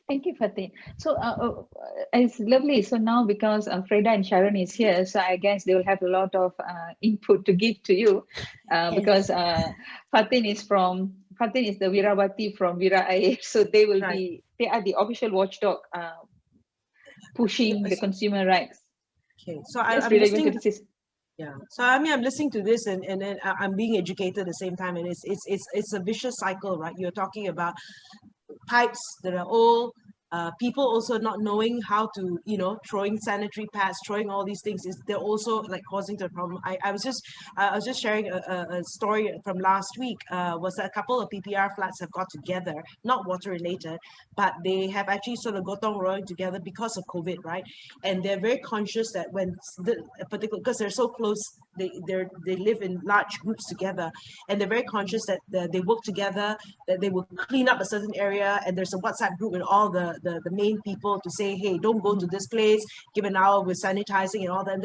Thank you, Fatin. So it's lovely. So now because Freda and Sharon is here, so I guess they will have a lot of input to give to you because Fatin is the Wirawati from Wira Air, so they will be, they are the official watchdog pushing the consumer rights. Okay, so Let's I'm relate listening. to this. Yeah. So I mean, I'm listening to this, and then I'm being educated at the same time, and it's a vicious cycle, right? You're talking about pipes that are old, people also not knowing how to, throwing sanitary pads, throwing all these things, is they're also like causing the problem. I was just sharing a story from last week, was that a couple of PPR flats have got together, not water related, but they have actually sort of gotong roying together because of COVID, right? And they're very conscious that when particular, because they're so close, they live in large groups together, and they're very conscious that they work together, that they will clean up a certain area, and there's a WhatsApp group with all the main people to say, hey, don't go to this place, give an hour with sanitizing and all that.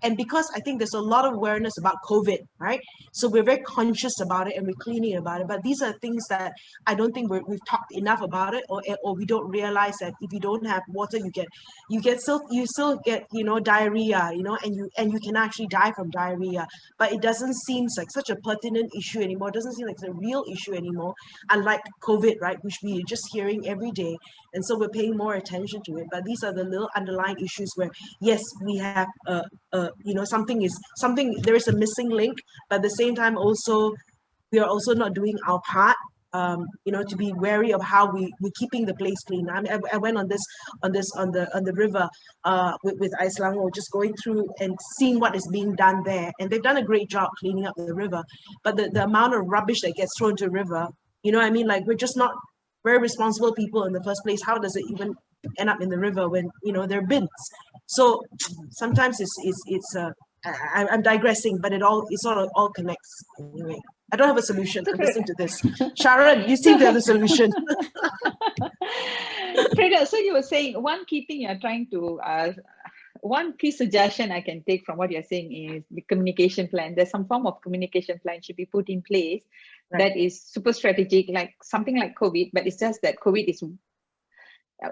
And because I think there's a lot of awareness about COVID, right? So we're very conscious about it and we're cleaning about it. But these are things that I don't think we've talked enough about it, or we don't realize that if you don't have water, you still get diarrhea, and you can actually die from diarrhea. But it doesn't seem like such a pertinent issue anymore. It doesn't seem like it's a real issue anymore, unlike COVID, right, which we're just hearing every day. And so we're paying more attention to it. But these are the little underlying issues where, yes, we have there is a missing link, but at the same time also we are also not doing our part, to be wary of how we're keeping the place clean. I went on the river with Iceland, just going through and seeing what is being done there, and they've done a great job cleaning up the river. But the amount of rubbish that gets thrown to the river, like we're just not very responsible people in the first place. How does it even end up in the river when there are bins? So sometimes I'm digressing, but it sort of all connects anyway. I don't have a solution. I'm listening to this. Sharon, you seem to have a solution. Freda, so you were saying one key thing you're trying to, one key suggestion I can take from what you're saying is the communication plan. There's some form of communication plan should be put in place, right, that is super strategic, like something like COVID, but it's just that COVID is,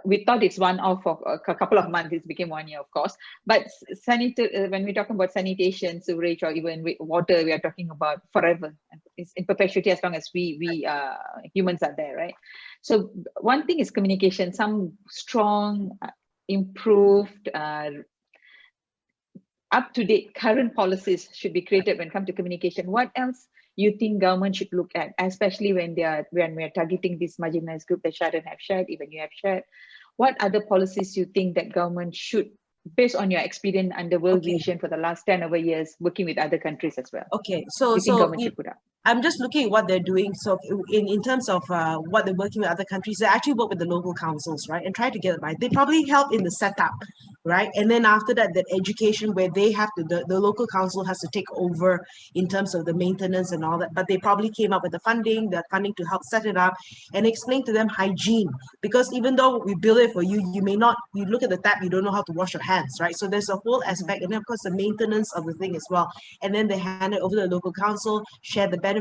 we thought it's one-off for a couple of months. It became 1 year, of course. But when we're talking about sanitation, sewerage, or even water, we are talking about forever. It's in perpetuity as long as we humans are there, right? So one thing is communication. Some strong, improved, up-to-date current policies should be created when it comes to communication. What else you think government should look at, especially when we're targeting this marginalized group that Sharon have shared, even you have shared? What other policies you think that government should, based on your experience under World Vision for the last 10 over years, working with other countries as well? Okay, so government should put up? I'm just looking at what they're doing. So in terms of what they're working with other countries, they actually work with the local councils, right? And try to get it right. They probably help in the setup, right? And then after that, that education where they have to, the local council has to take over in terms of the maintenance and all that. But they probably came up with the funding to help set it up and explain to them hygiene. Because even though we build it for you, you look at the tap, you don't know how to wash your hands, right? So there's a whole aspect. And then of course the maintenance of the thing as well. And then they hand it over to the local council, share the benefits,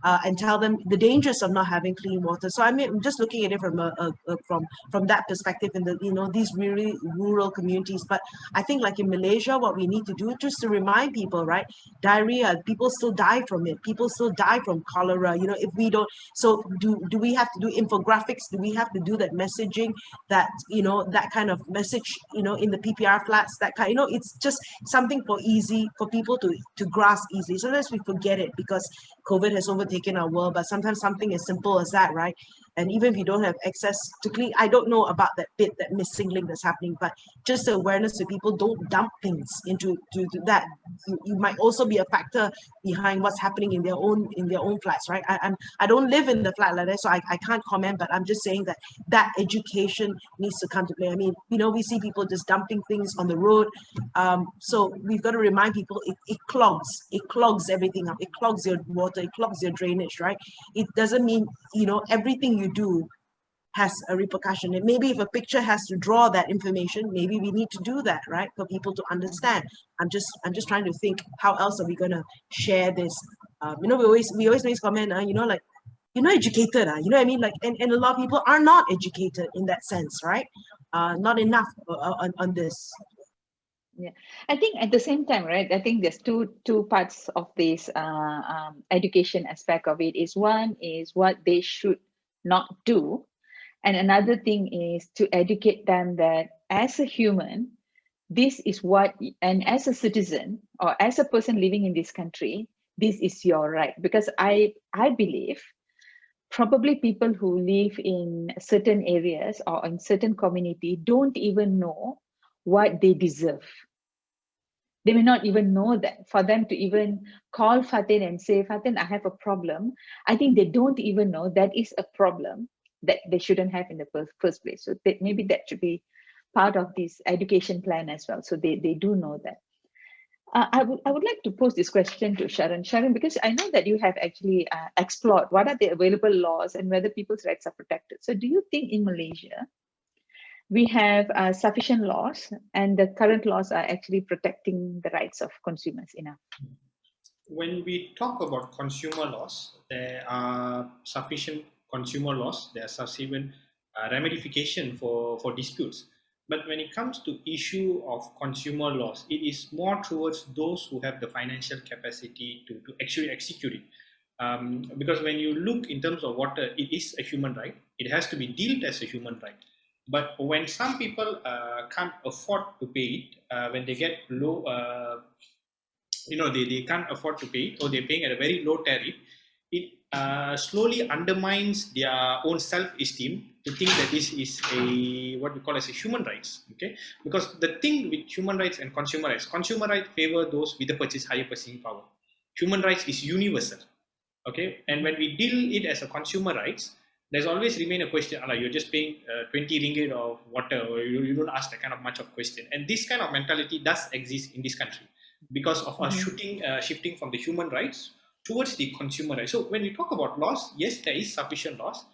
and tell them the dangers of not having clean water. So I'm just looking at it from that perspective in the these really rural communities. But I think like in Malaysia, what we need to do is just to remind people, right? Diarrhea, people still die from it. People still die from cholera. If we don't, so do we have to do infographics? Do we have to do that messaging, that that kind of message, in the PPR flats, that kind, it's just something for people to grasp easily. Sometimes we forget it because COVID has overtaken our world, but sometimes something as simple as that, right? And even if you don't have access to clean, I don't know about that missing link that's happening, but just the awareness that people don't dump things into that. You might also be a factor behind what's happening in their own flats, right? I don't live in the flat like that, so I can't comment, but I'm just saying that education needs to come to play. I mean, we see people just dumping things on the road. So we've got to remind people it clogs everything up. It clogs your water, it clogs your drainage, right? It doesn't mean, everything you do has a repercussion. And maybe if a picture has to draw that information, maybe we need to do that, right? For people to understand. I'm just trying to think, how else are we going to share this? We always make comment, like, you're not educated, you know what I mean? Like, and a lot of people are not educated in that sense, right? Not enough on this. Yeah, I think at the same time, right, I think there's two parts of this education aspect of it. Is one is what they should not do, and another thing is to educate them that as a human, this is what, and as a citizen or as a person living in this country, this is your right. Because I believe probably people who live in certain areas or in certain community don't even know what they deserve. They may not even know that. For them to even call Fatin and say, Fatin, I have a problem, I think they don't even know that is a problem that they shouldn't have in the first place. So maybe that should be part of this education plan as well. So they do know that. I would like to pose this question to Sharon. Sharon, because I know that you have actually explored what are the available laws and whether people's rights are protected. So do you think in Malaysia, we have sufficient laws and the current laws are actually protecting the rights of consumers enough? When we talk about consumer laws, there are sufficient consumer laws, there are sufficient ramification for disputes. But when it comes to issue of consumer laws, it is more towards those who have the financial capacity to actually execute it. Because when you look in terms of water, it is a human right. It has to be dealt as a human right. But when some people can't afford to pay it, when they get low, they can't afford to pay it, or they're paying at a very low tariff, it slowly undermines their own self-esteem to think that this is a what we call as a human rights. Okay, because the thing with human rights and consumer rights favor those with the higher purchasing power. Human rights is universal. Okay, and when we deal it as a consumer rights, there's always remain a question, you're just paying 20 ringgit of water, or you don't ask that kind of much of question. And this kind of mentality does exist in this country because of our shifting from the human rights towards the consumer rights. So when we talk about laws, yes, there is sufficient laws,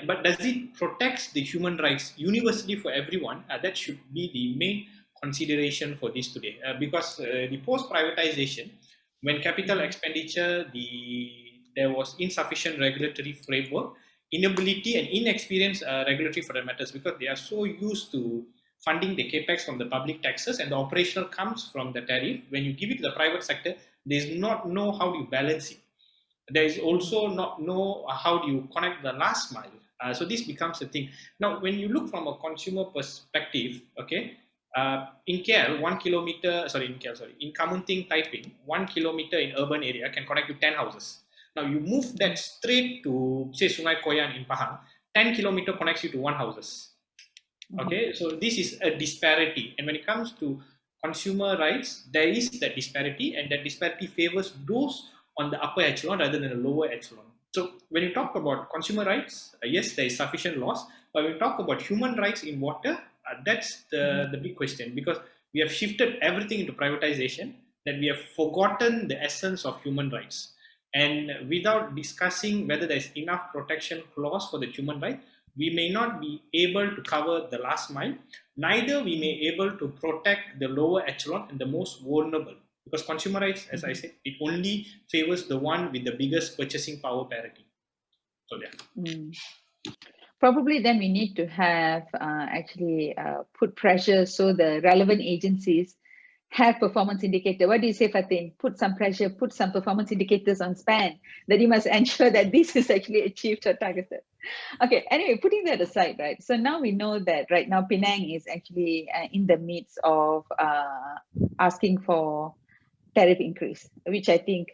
but does it protect the human rights universally for everyone? That should be the main consideration for this today, because the post-privatization, when capital expenditure, there was insufficient regulatory framework, inability and inexperienced regulatory for the matters, because they are so used to funding the capex from the public taxes, and the operational comes from the tariff. When you give it to the private sector, they do not know how do you balance it. There is also not know how do you connect the last mile. So this becomes a thing. Now, when you look from a consumer perspective, okay, in KL, 1 kilometer, in Kamunting, Taiping, 1 kilometer in urban area can connect to 10 houses. Now, you move that straight to, say, Sungai Koyan in Pahang, 10 kilometer connects you to 1 houses. Okay, so this is a disparity. And when it comes to consumer rights, there is that disparity, and that disparity favors those on the upper echelon rather than the lower echelon. So when you talk about consumer rights, yes, there is sufficient laws. But when we talk about human rights in water, that's the big question, because we have shifted everything into privatization, that we have forgotten the essence of human rights. And without discussing whether there's enough protection clause for the human right, we may not be able to cover the last mile, neither we may able to protect the lower echelon and the most vulnerable. Because consumer rights, as I said, it only favors the one with the biggest purchasing power parity. So yeah. Probably then we need to have actually put pressure so the relevant agencies have performance indicator. What do you say, Fatin? Put some pressure, put some performance indicators on SPAN, that you must ensure that this is actually achieved or targeted. Okay, anyway, putting that aside, right? So now we know that right now Penang is actually in the midst of asking for tariff increase, which I think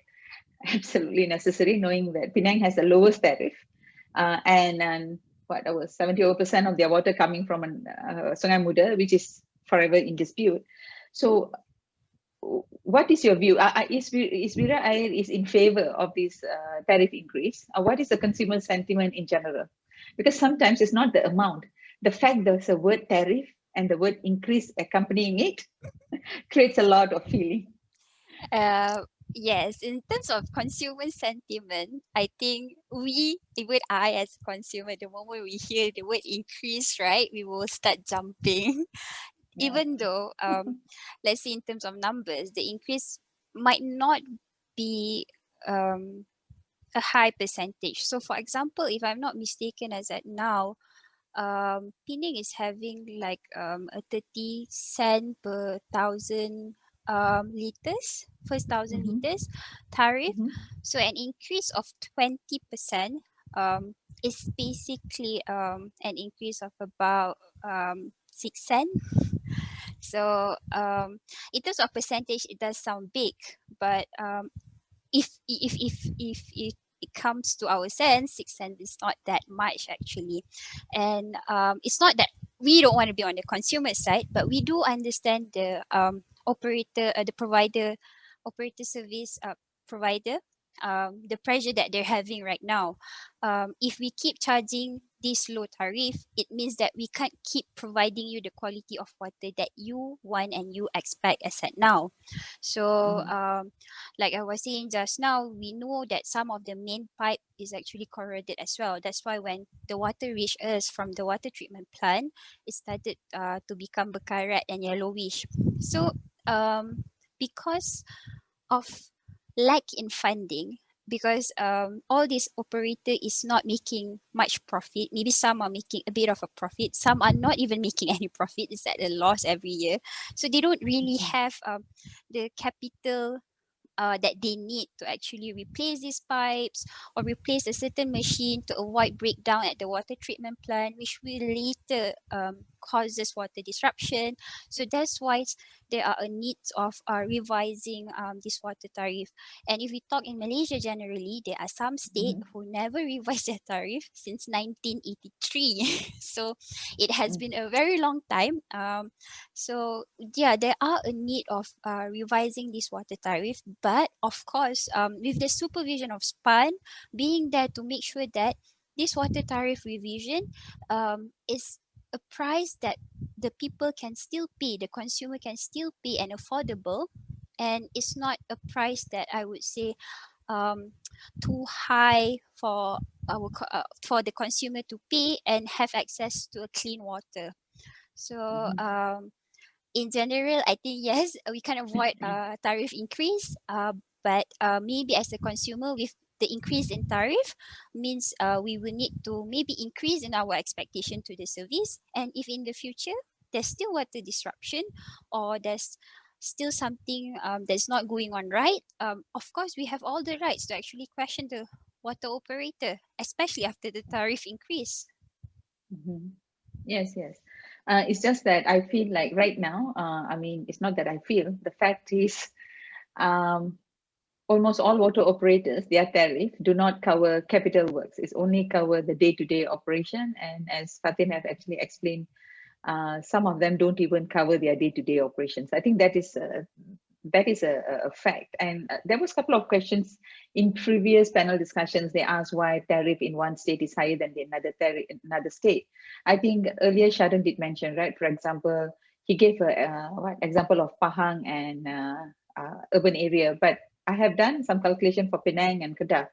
absolutely necessary, knowing that Penang has the lowest tariff, and what was 70% of their water coming from Sungai Muda, which is forever in dispute. So what is your view? Is Wira Air is in favor of this tariff increase? What is the consumer sentiment in general? Because sometimes it's not the amount. The fact there's a word tariff and the word increase accompanying it creates a lot of feeling. Yes, in terms of consumer sentiment, I think even I as a consumer, the moment we hear the word increase, right, we will start jumping. Yeah. Even though, let's say in terms of numbers, the increase might not be a high percentage. So for example, if I'm not mistaken, as at now, Penang is having like a 30 cent per 1,000 liters, first 1,000 liters tariff. So an increase of 20% is basically an increase of about 6 cents. So in terms of percentage, it does sound big, but if it comes to our sense, 6 cents is not that much actually. And it's not that we don't want to be on the consumer side, but we do understand the operator, the provider, operator service provider, the pressure that they're having right now. If we keep charging this low tariff, it means that we can't keep providing you the quality of water that you want and you expect as at now. So like I was saying just now, we know that some of the main pipe is actually corroded as well. That's why when the water reached us from the water treatment plant, it started to become bekarat and yellowish. So because of lack in funding, because all this operator is not making much profit. Maybe some are making a bit of a profit, some are not even making any profit. It's at a loss every year. So they don't really have the capital that they need to actually replace these pipes or replace a certain machine to avoid breakdown at the water treatment plant, which will later causes water disruption. So that's why there are a need of revising this water tariff. And if we talk in Malaysia generally, there are some states who never revised their tariff since 1983. So it has been a very long time. So yeah, there are a need of revising this water tariff, but of course, with the supervision of SPAN being there to make sure that this water tariff revision is a price that the people can still pay, the consumer can still pay and affordable, and it's not a price that I would say too high for for the consumer to pay and have access to a clean water. So in general, I think yes, we can avoid tariff increase, but maybe as a consumer, with the increase in tariff means we will need to maybe increase in our expectation to the service. And if in the future there's still water disruption or there's still something that's not going on right, of course we have all the rights to actually question the water operator, especially after the tariff increase. Yes, yes. It's just that I feel like right now, I mean, it's not that I feel, the fact is almost all water operators, their tariff do not cover capital works. It's only cover the day-to-day operation. And as Fatin have actually explained, some of them don't even cover their day-to-day operations. I think that is a fact. And there was a couple of questions in previous panel discussions. They asked why tariff in one state is higher than the another tariff in another state. I think earlier Sharon did mention, right? For example, he gave a example of Pahang and urban area, but I have done some calculation for Penang and Kedah.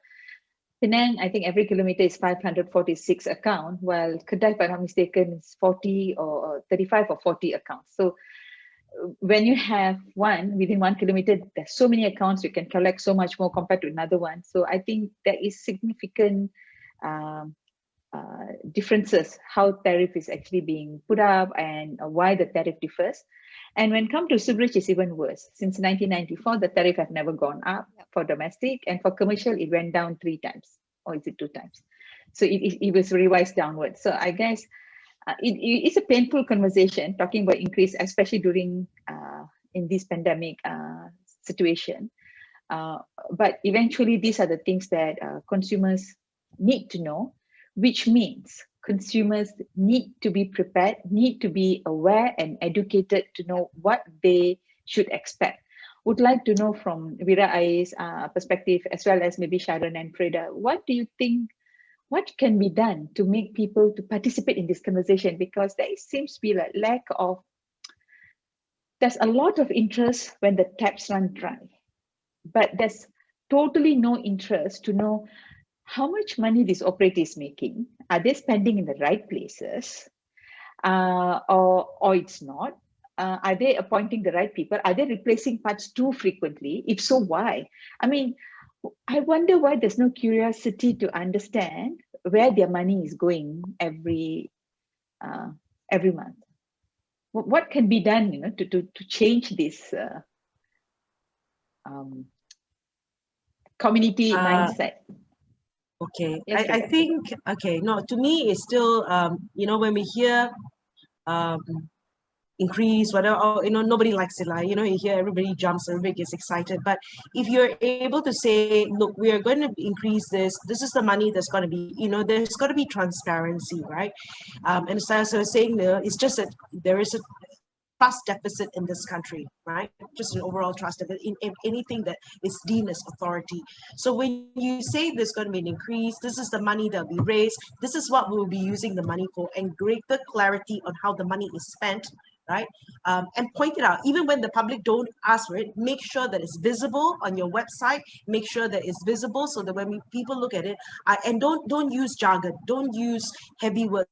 Penang, I think every kilometer is 546 account, while Kedah, if I'm not mistaken, is 40 or 35 or 40 accounts. So when you have one within 1 kilometer, there's so many accounts, you can collect so much more compared to another one. So I think there is significant differences how tariff is actually being put up and why the tariff differs. And when it comes to sewerage, it's even worse. Since 1994, the tariff have never gone up for domestic, and for commercial, it went down 3 times, or is it 2 times? So it was revised downwards. So I guess it's a painful conversation talking about increase, especially during in this pandemic situation. But eventually, these are the things that consumers need to know, which means consumers need to be prepared, need to be aware and educated to know what they should expect. Would like to know from Vira Ai's perspective, as well as maybe Sharon and Freda, what do you think, what can be done to make people to participate in this conversation? Because there seems to be a lack of, there's a lot of interest when the taps run dry, but there's totally no interest to know how much money this operator is making. Are they spending in the right places, or it's not? Are they appointing the right people? Are they replacing parts too frequently? If so, why? I mean, I wonder why there's no curiosity to understand where their money is going every month. What can be done, you know, to change this community mindset? Okay, Yes, I think, okay, no, to me, it's still, you know, when we hear increase, whatever, or, nobody likes it. Like, you hear everybody jumps, everybody gets excited. But if you're able to say, look, we are going to increase this is the money that's going to be, there's got to be transparency, right? And as I was saying, it's just that there is a trust deficit in this country, right? Just an overall trust deficit in anything that is deemed as authority. So when you say there's going to be an increase, this is the money that will be raised, this is what we'll be using the money for, and greater clarity on how the money is spent, right? And point it out, even when the public don't ask for it, make sure that it's visible on your website, make sure that it's visible so that when people look at it, and don't use jargon, don't use heavy words,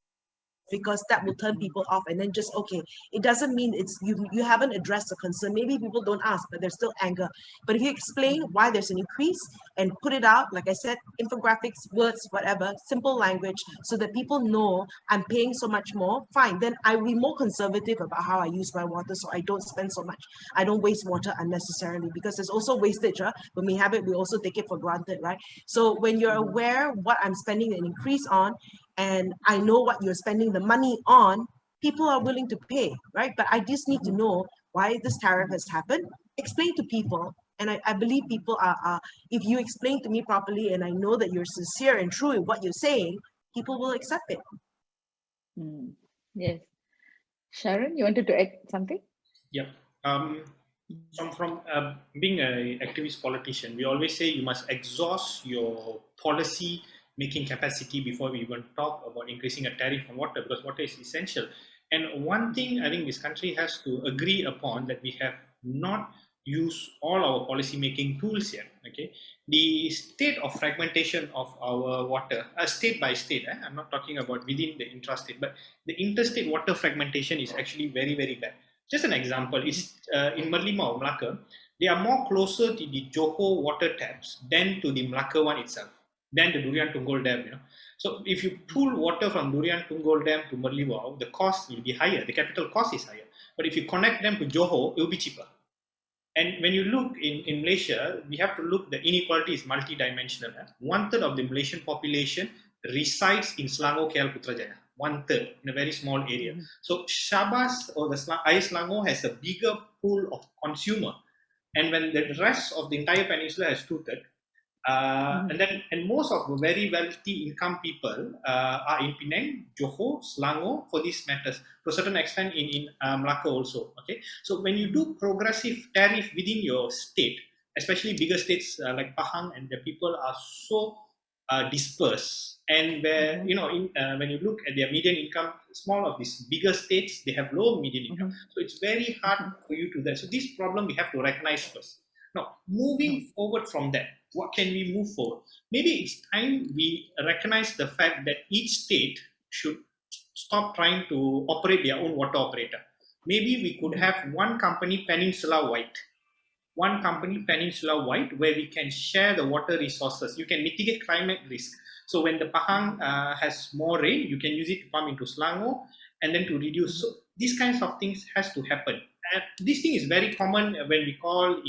because that will turn people off, and then just, okay, it doesn't mean it's you haven't addressed the concern. Maybe people don't ask, but there's still anger. But if you explain why there's an increase and put it out, like I said, infographics, words, whatever, simple language, so that people know I'm paying so much more, fine, then I will be more conservative about how I use my water, so I don't spend so much, I don't waste water unnecessarily, because there's also wastage. When we have it, we also take it for granted, right? So when you're aware what I'm spending an increase on, and I know what you're spending the money on, people are willing to pay, right? But I just need to know why this tariff has happened, explain to people. And I believe people are, if you explain to me properly and I know that you're sincere and true in what you're saying, people will accept it. Yes. Sharon, you wanted to add something? Yep. So from being an activist politician, we always say you must exhaust your policy making capacity before we even talk about increasing a tariff on water, because water is essential. And one thing I think this country has to agree upon, that we have not used all our policy making tools yet. Okay, the state of fragmentation of our water, state by state, I'm not talking about within the intrastate, but the interstate water fragmentation is actually very, very bad. Just an example is in Merlimau, Melaka, they are more closer to the Johor water taps than to the Melaka one itself, than the Durian Tunggul Dam. So if you pull water from Durian Tunggul Dam to Merlimau, the cost will be higher, the capital cost is higher. But if you connect them to Johor, it will be cheaper. And when you look in Malaysia, we have to look, the inequality is multidimensional. 1/3 of the Malaysian population resides in Selangor, KL, Putrajaya. 1/3 in a very small area. So Shabas or the Air Selangor has a bigger pool of consumer. And when the rest of the entire peninsula has 2/3, and most of the very wealthy income people are in Penang, Johor, Selangor, for these matters, to a certain extent in Melaka also. Okay, so when you do progressive tariff within your state, especially bigger states like Pahang, and the people are so dispersed, and where when you look at their median income, small of these bigger states, they have low median income, so it's very hard for you to that. So this problem we have to recognize first. Now, moving forward from that, what can we move forward? Maybe it's time we recognize the fact that each state should stop trying to operate their own water operator. Maybe we could have one company peninsula-wide, where we can share the water resources. You can mitigate climate risk. So when the Pahang has more rain, you can use it to pump into Selangor, and then to reduce. So these kinds of things has to happen. And this thing is very common when we call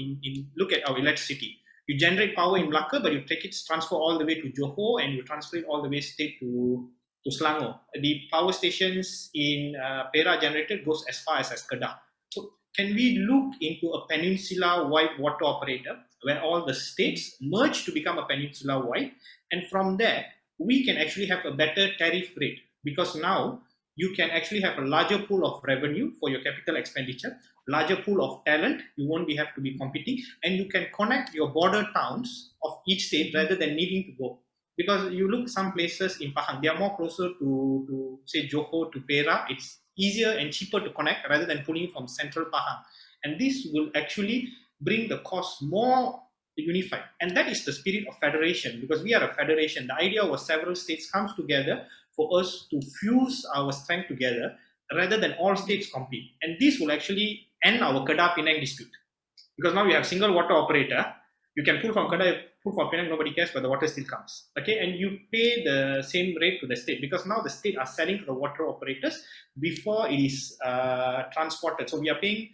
look at our electricity. You generate power in Melaka, but you take it, transfer all the way to Johor, and you transfer it all the way straight to Selangor. The power stations in Perak generated goes as far as Kedah. So can we look into a peninsula-wide water operator where all the states merge to become a peninsula-wide, and from there we can actually have a better tariff rate, because now you can actually have a larger pool of revenue for your capital expenditure, larger pool of talent, you won't have to be competing, and you can connect your border towns of each state rather than needing to go. Because you look some places in Pahang, they are more closer to say Johor, to Perak. It's easier and cheaper to connect rather than pulling from central Pahang. And this will actually bring the cost more unified. And that is the spirit of federation, because we are a federation. The idea was several states comes together for us to fuse our strength together rather than all states compete. And this will actually end our Kedah Penang dispute. Because now we have single water operator. You can pull from Kedah, pull from Penang, nobody cares, but the water still comes. Okay, and you pay the same rate to the state, because now the state are selling to the water operators before it is transported. So we are paying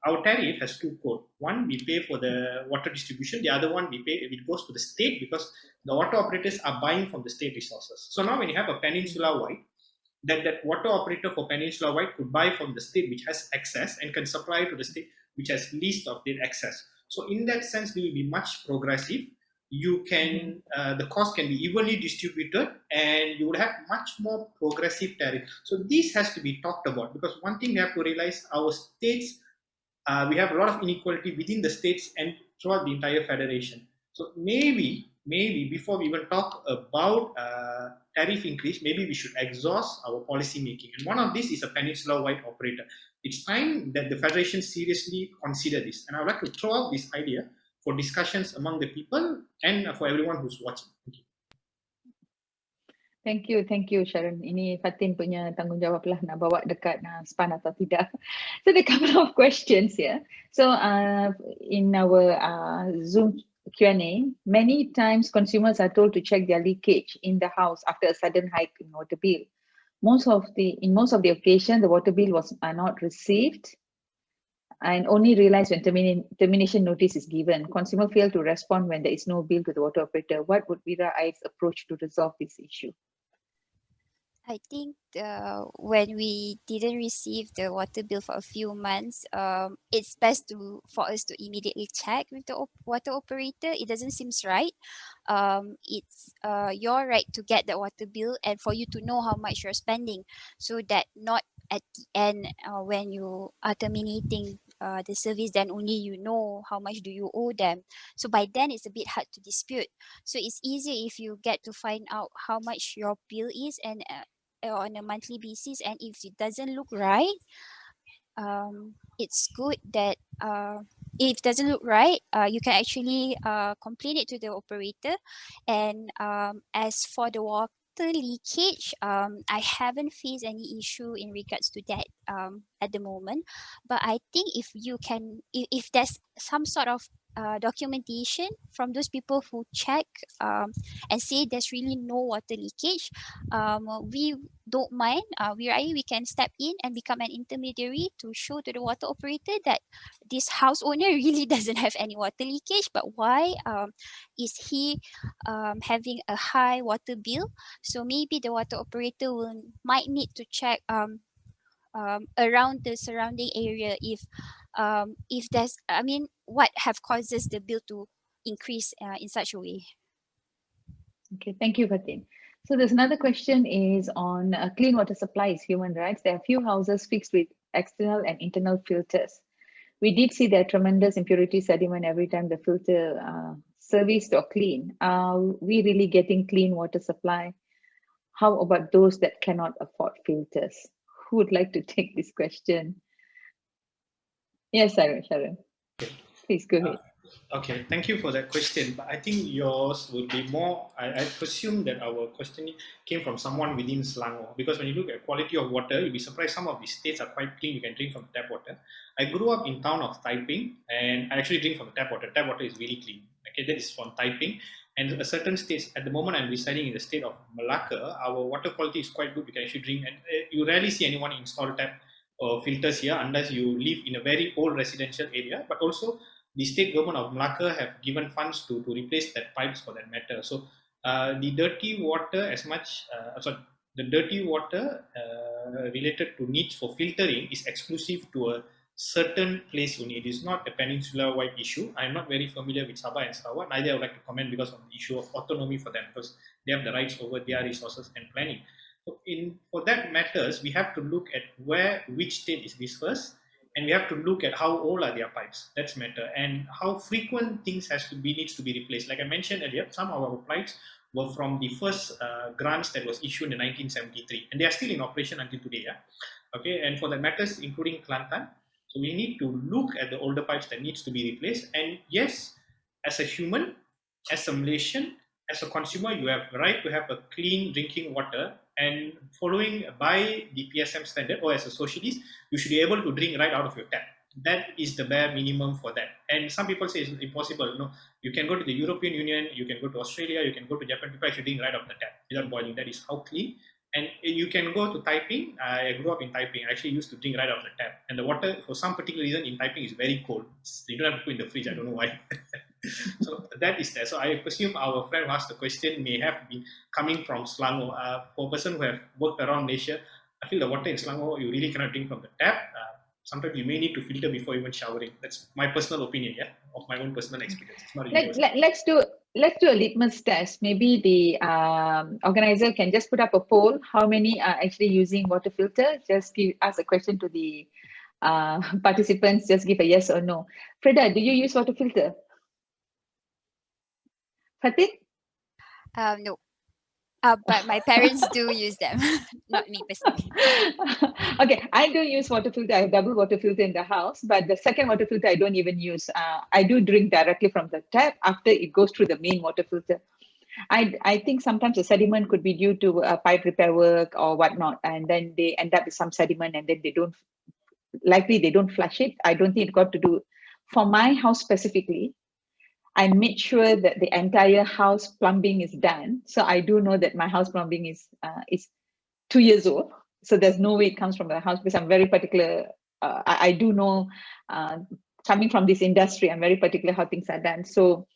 our tariff has two codes. One, we pay for the water distribution. The other one, we pay, it goes to the state, because the water operators are buying from the state resources. So now when you have a peninsula-wide, that water operator for Peninsula White could buy from the state which has excess and can supply to the state which has least of their excess. So in that sense, we will be much progressive. You can the cost can be evenly distributed, and you would have much more progressive tariff. So this has to be talked about, because one thing we have to realize, our states, we have a lot of inequality within the states and throughout the entire federation. So maybe before we even talk about tariff increase, maybe we should exhaust our policy making. And one of this is a peninsula-wide operator. It's time that the federation seriously consider this. And I would like to throw out this idea for discussions among the people and for everyone who's watching. Thank you. Thank you Sharon. Ini Fatin punya tanggungjawab lah nak bawa dekat SPAN atau tidak. So there are a couple of questions here. So in our Zoom Q&A, many times consumers are told to check their leakage in the house after a sudden hike in water bill. In most of the occasion, the water bill was not received and only realized when termination notice is given. Consumer fail to respond when there is no bill to the water operator. What would be the approach to resolve this issue? I think when we didn't receive the water bill for a few months, it's best for us to immediately check with the water operator. It doesn't seem right. It's your right to get the water bill and for you to know how much you're spending, so that not at the end when you are terminating the service, then only you know how much do you owe them. So by then it's a bit hard to dispute. So it's easier if you get to find out how much your bill is and on a monthly basis, and if it doesn't look right, it's good that if it doesn't look right, you can actually complain it to the operator. And as for the water leakage, I haven't faced any issue in regards to that at the moment, but I think if you can, if there's some sort of documentation from those people who check and say there's really no water leakage, we don't mind. We can step in and become an intermediary to show to the water operator that this house owner really doesn't have any water leakage, but why is he having a high water bill? So maybe the water operator might need to check around the surrounding area if there's, what have causes the bill to increase in such a way. Okay, thank you, Fatin. So there's another question is on clean water supply is human rights. There are few houses fixed with external and internal filters. We did see there are tremendous impurity sediment every time the filter serviced or clean. Are we really getting clean water supply? How about those that cannot afford filters? Who would like to take this question? Yes, Sharon. Please go ahead. Okay, thank you for that question. But I think yours would be more, I presume that our question came from someone within Selangor, because when you look at quality of water, you'll be surprised some of these states are quite clean. You can drink from tap water. I grew up in town of Taiping, and I actually drink from tap water. Tap water is really clean. Okay, that is from Taiping. And certain states, at the moment I'm residing in the state of Malacca, our water quality is quite good. You can actually drink, and you rarely see anyone install tap or filters here unless you live in a very old residential area. But also, the state government of Malacca have given funds to replace that pipes for that matter. So the dirty water the dirty water related to needs for filtering is exclusive to a certain place only. It is not a peninsula-wide issue. I'm not very familiar with Sabah and Sarawak. Neither I would like to comment because of the issue of autonomy for them, because they have the rights over their resources and planning. So for that matters, we have to look at which state is this first, and we have to look at how old are their pipes. That's matter, and how frequent things needs to be replaced. Like I mentioned earlier, some of our pipes were from the first grants that was issued in 1973, and they are still in operation until today. Yeah? Okay, and for that matters, including Kelantan. So we need to look at the older pipes that needs to be replaced. And yes, as a human, as a Malaysian, as a consumer, you have the right to have a clean drinking water, and following by the PSM standard, or as a socialist, you should be able to drink right out of your tap. That is the bare minimum for that. And some people say it's impossible. No, you can go to the European Union, you can go to Australia, you can go to Japan, people actually drink right off the tap without boiling. That is how clean. And you can go to Taiping. I grew up in Taiping. I actually used to drink right off the tap. And the water, for some particular reason, in Taiping is very cold. You don't have to put in the fridge. I don't know why. So that is there. So I presume our friend who asked the question may have been coming from Selangor. For a person who have worked around Malaysia, I feel the water in Selangor, you really cannot drink from the tap. Sometimes you may need to filter before even showering. That's my personal opinion, yeah, of my own personal experience. It's not universal. Let's do a litmus test. Maybe the organizer can just put up a poll. How many are actually using water filter? Just ask a question to the participants. Just give a yes or no. Freda, do you use water filter? Fatih? No. But my parents do use them, not me personally. Okay, I do use water filter. I have double water filter in the house, but the second water filter I don't even use. I do drink directly from the tap after it goes through the main water filter. I think sometimes the sediment could be due to pipe repair work or whatnot, and then they end up with some sediment, and then they don't flush it. I don't think it got to do. For my house specifically, I made sure that the entire house plumbing is done. So I do know that my house plumbing is 2 years old. So there's no way it comes from the house, because I'm very particular. I do know, coming from this industry, I'm very particular how things are done. So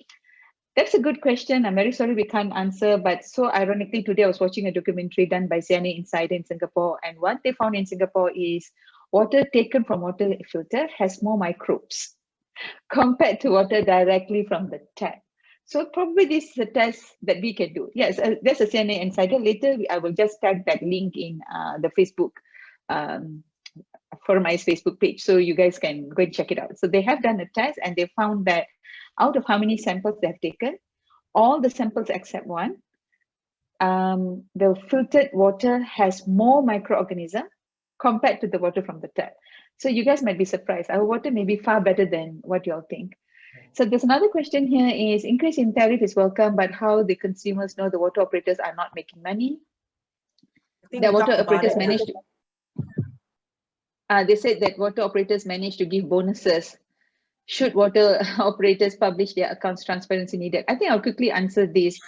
that's a good question. I'm very sorry we can't answer, but so ironically, today I was watching a documentary done by CNA Insider in Singapore, and what they found in Singapore is water taken from water filter has more microbes compared to water directly from the tap. So probably this is a test that we can do. Yes, there's a CNA Insider. Later, I will just tag that link in the Facebook, for my Facebook page, so you guys can go and check it out. So they have done a test, and they found that out of how many samples they have taken, all the samples except one, the filtered water has more microorganisms compared to the water from the tap. So you guys might be surprised. Our water may be far better than what you all think. So there's another question here is, increase in tariff is welcome, but how the consumers know the water operators are not making money? The water operators managed to, they said that water operators managed to give bonuses. Should water operators publish their accounts transparency needed? I think I'll quickly answer this.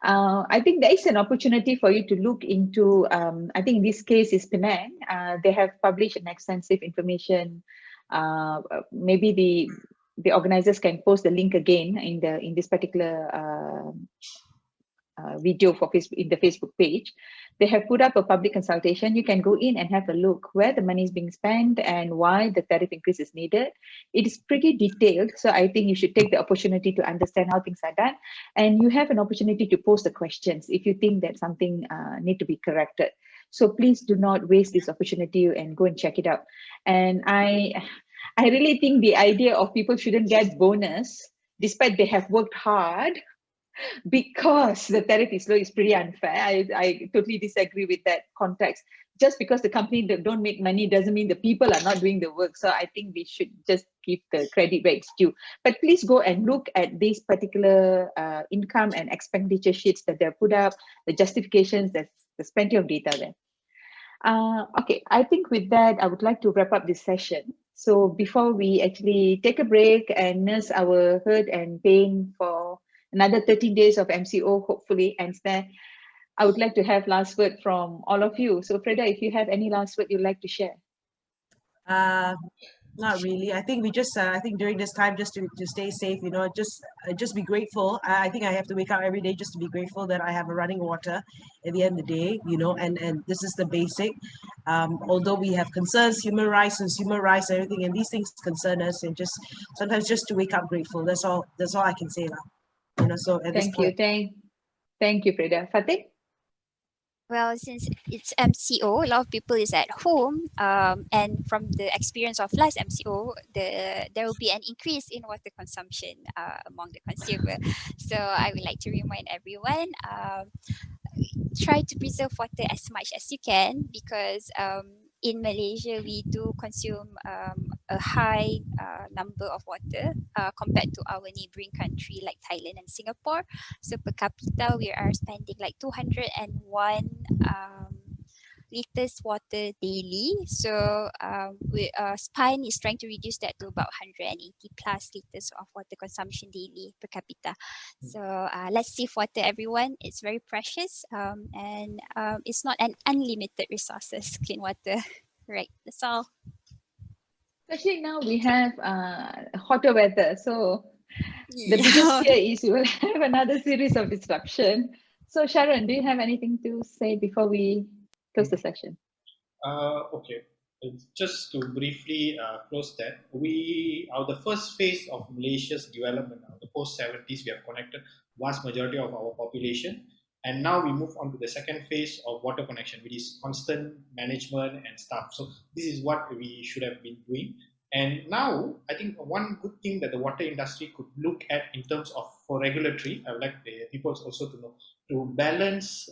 I think there is an opportunity for you to look into, I think in this case is Penang. They have published an extensive information. Maybe the organizers can post the link again in this particular video for Facebook, in the Facebook page. They have put up a public consultation. You can go in and have a look where the money is being spent and why the tariff increase is needed. It is pretty detailed, so I think you should take the opportunity to understand how things are done, and you have an opportunity to post the questions if you think that something need to be corrected. So please do not waste this opportunity and go and check it out. And I really think the idea of people shouldn't get bonus despite they have worked hard because the tariff is low is pretty unfair. I totally disagree with that context. Just because the company don't make money doesn't mean the people are not doing the work. So I think we should just give the credit where it's due. But please go and look at these particular income and expenditure sheets that they're put up, the justifications. There's plenty of data there. Okay, I think with that, I would like to wrap up this session. So before we actually take a break and nurse our hurt and pain for another 13 days of MCO, hopefully, and then I would like to have last word from all of you. So Freda, if you have any last word you'd like to share. Not really. I think we just, I think during this time, just to stay safe, you know, just be grateful. I think I have to wake up every day just to be grateful that I have a running water at the end of the day, you know, and this is the basic. Although we have concerns, human rights, consumer rights, everything, and these things concern us, and just sometimes just to wake up grateful. That's all I can say now. You know, so at this point. Thank you, Freda. Fatih? Well, since it's MCO, a lot of people is at home, and from the experience of last MCO, there will be an increase in water consumption among the consumer. So I would like to remind everyone, try to preserve water as much as you can, because in Malaysia, we do consume a high number of water compared to our neighboring country like Thailand and Singapore. So per capita, we are spending like 201 liters water daily. So Spine is trying to reduce that to about 180 plus liters of water consumption daily per capita. So let's save water, everyone. It's very precious, and it's not an unlimited resources, clean water. Right, that's all. Especially now we have hotter weather, so The biggest fear is we will have another series of disruption. So Sharon, do you have anything to say before we close the session? Okay. Just to briefly close that, we are the first phase of Malaysia's development. The post-70s, we have connected vast majority of our population, and now we move on to the second phase of water connection, which is constant management and stuff. So this is what we should have been doing. And now, I think one good thing that the water industry could look at in terms of for regulatory, I would like the people also to know, to balance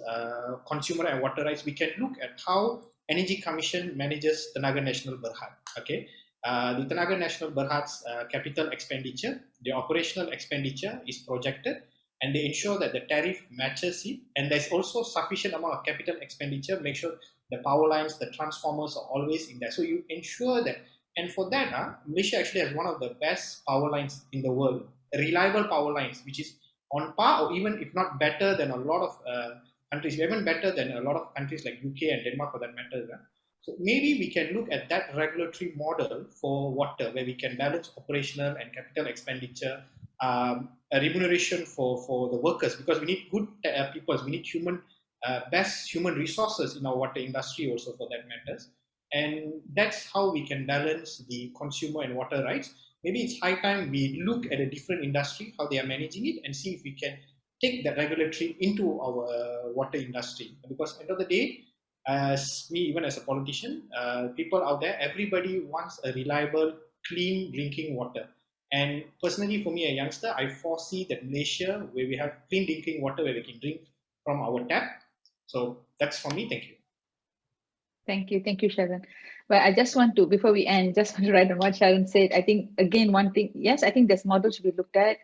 consumer and water rights, we can look at how Energy Commission manages Tenaga Nasional Berhad. Okay, the Tenaga Nasional Berhad's capital expenditure, the operational expenditure is projected, and they ensure that the tariff matches it. And there's also sufficient amount of capital expenditure. Make sure the power lines, the transformers are always in there. So you ensure that. And for that, Malaysia actually has one of the best power lines in the world, reliable power lines, which is on par or even if not better than a lot of countries, even better than a lot of countries like UK and Denmark for that matter. So maybe we can look at that regulatory model for water, where we can balance operational and capital expenditure, a remuneration for the workers, because we need good people, we need best human resources in our water industry also for that matters. And that's how we can balance the consumer and water rights. Maybe it's high time we look at a different industry, how they are managing it, and see if we can take that regulatory into our water industry. Because at the end of the day, as me, even as a politician, people out there, everybody wants a reliable, clean drinking water. And personally, for me, a youngster, I foresee that Malaysia, where we have clean drinking water, where we can drink from our tap. So that's for me. Thank you. Thank you, Sharon. Well, I just want to, before we end, just want to write on what Sharon said. I think, again, one thing, yes, I think this model should be looked at.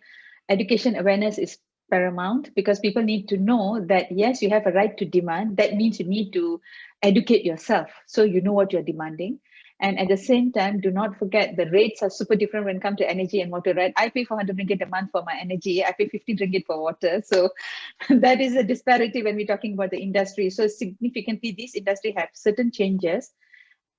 Education awareness is paramount, because people need to know that, yes, you have a right to demand. That means you need to educate yourself so you know what you're demanding. And at the same time, do not forget the rates are super different when it comes to energy and water, right? I pay 400 ringgit a month for my energy. I pay 15 ringgit for water. So that is a disparity when we're talking about the industry. So significantly, this industry have certain changes.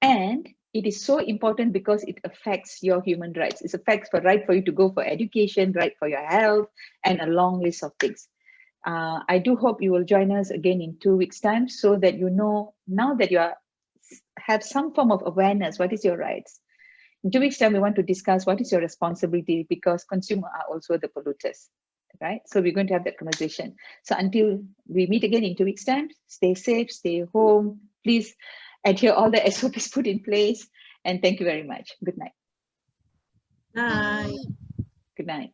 And it is so important because it affects your human rights. It affects the right for you to go for education, right for your health, and a long list of things. I do hope you will join us again in 2 weeks' time, so that you know, now that you have some form of awareness, what is your rights. In 2 weeks' time, we want to discuss what is your responsibility, because consumers are also the polluters, right? So we're going to have that conversation. So until we meet again in 2 weeks' time, stay safe, stay home, please adhere all the SOPs put in place. And thank you very much. Good night. Bye. Good night.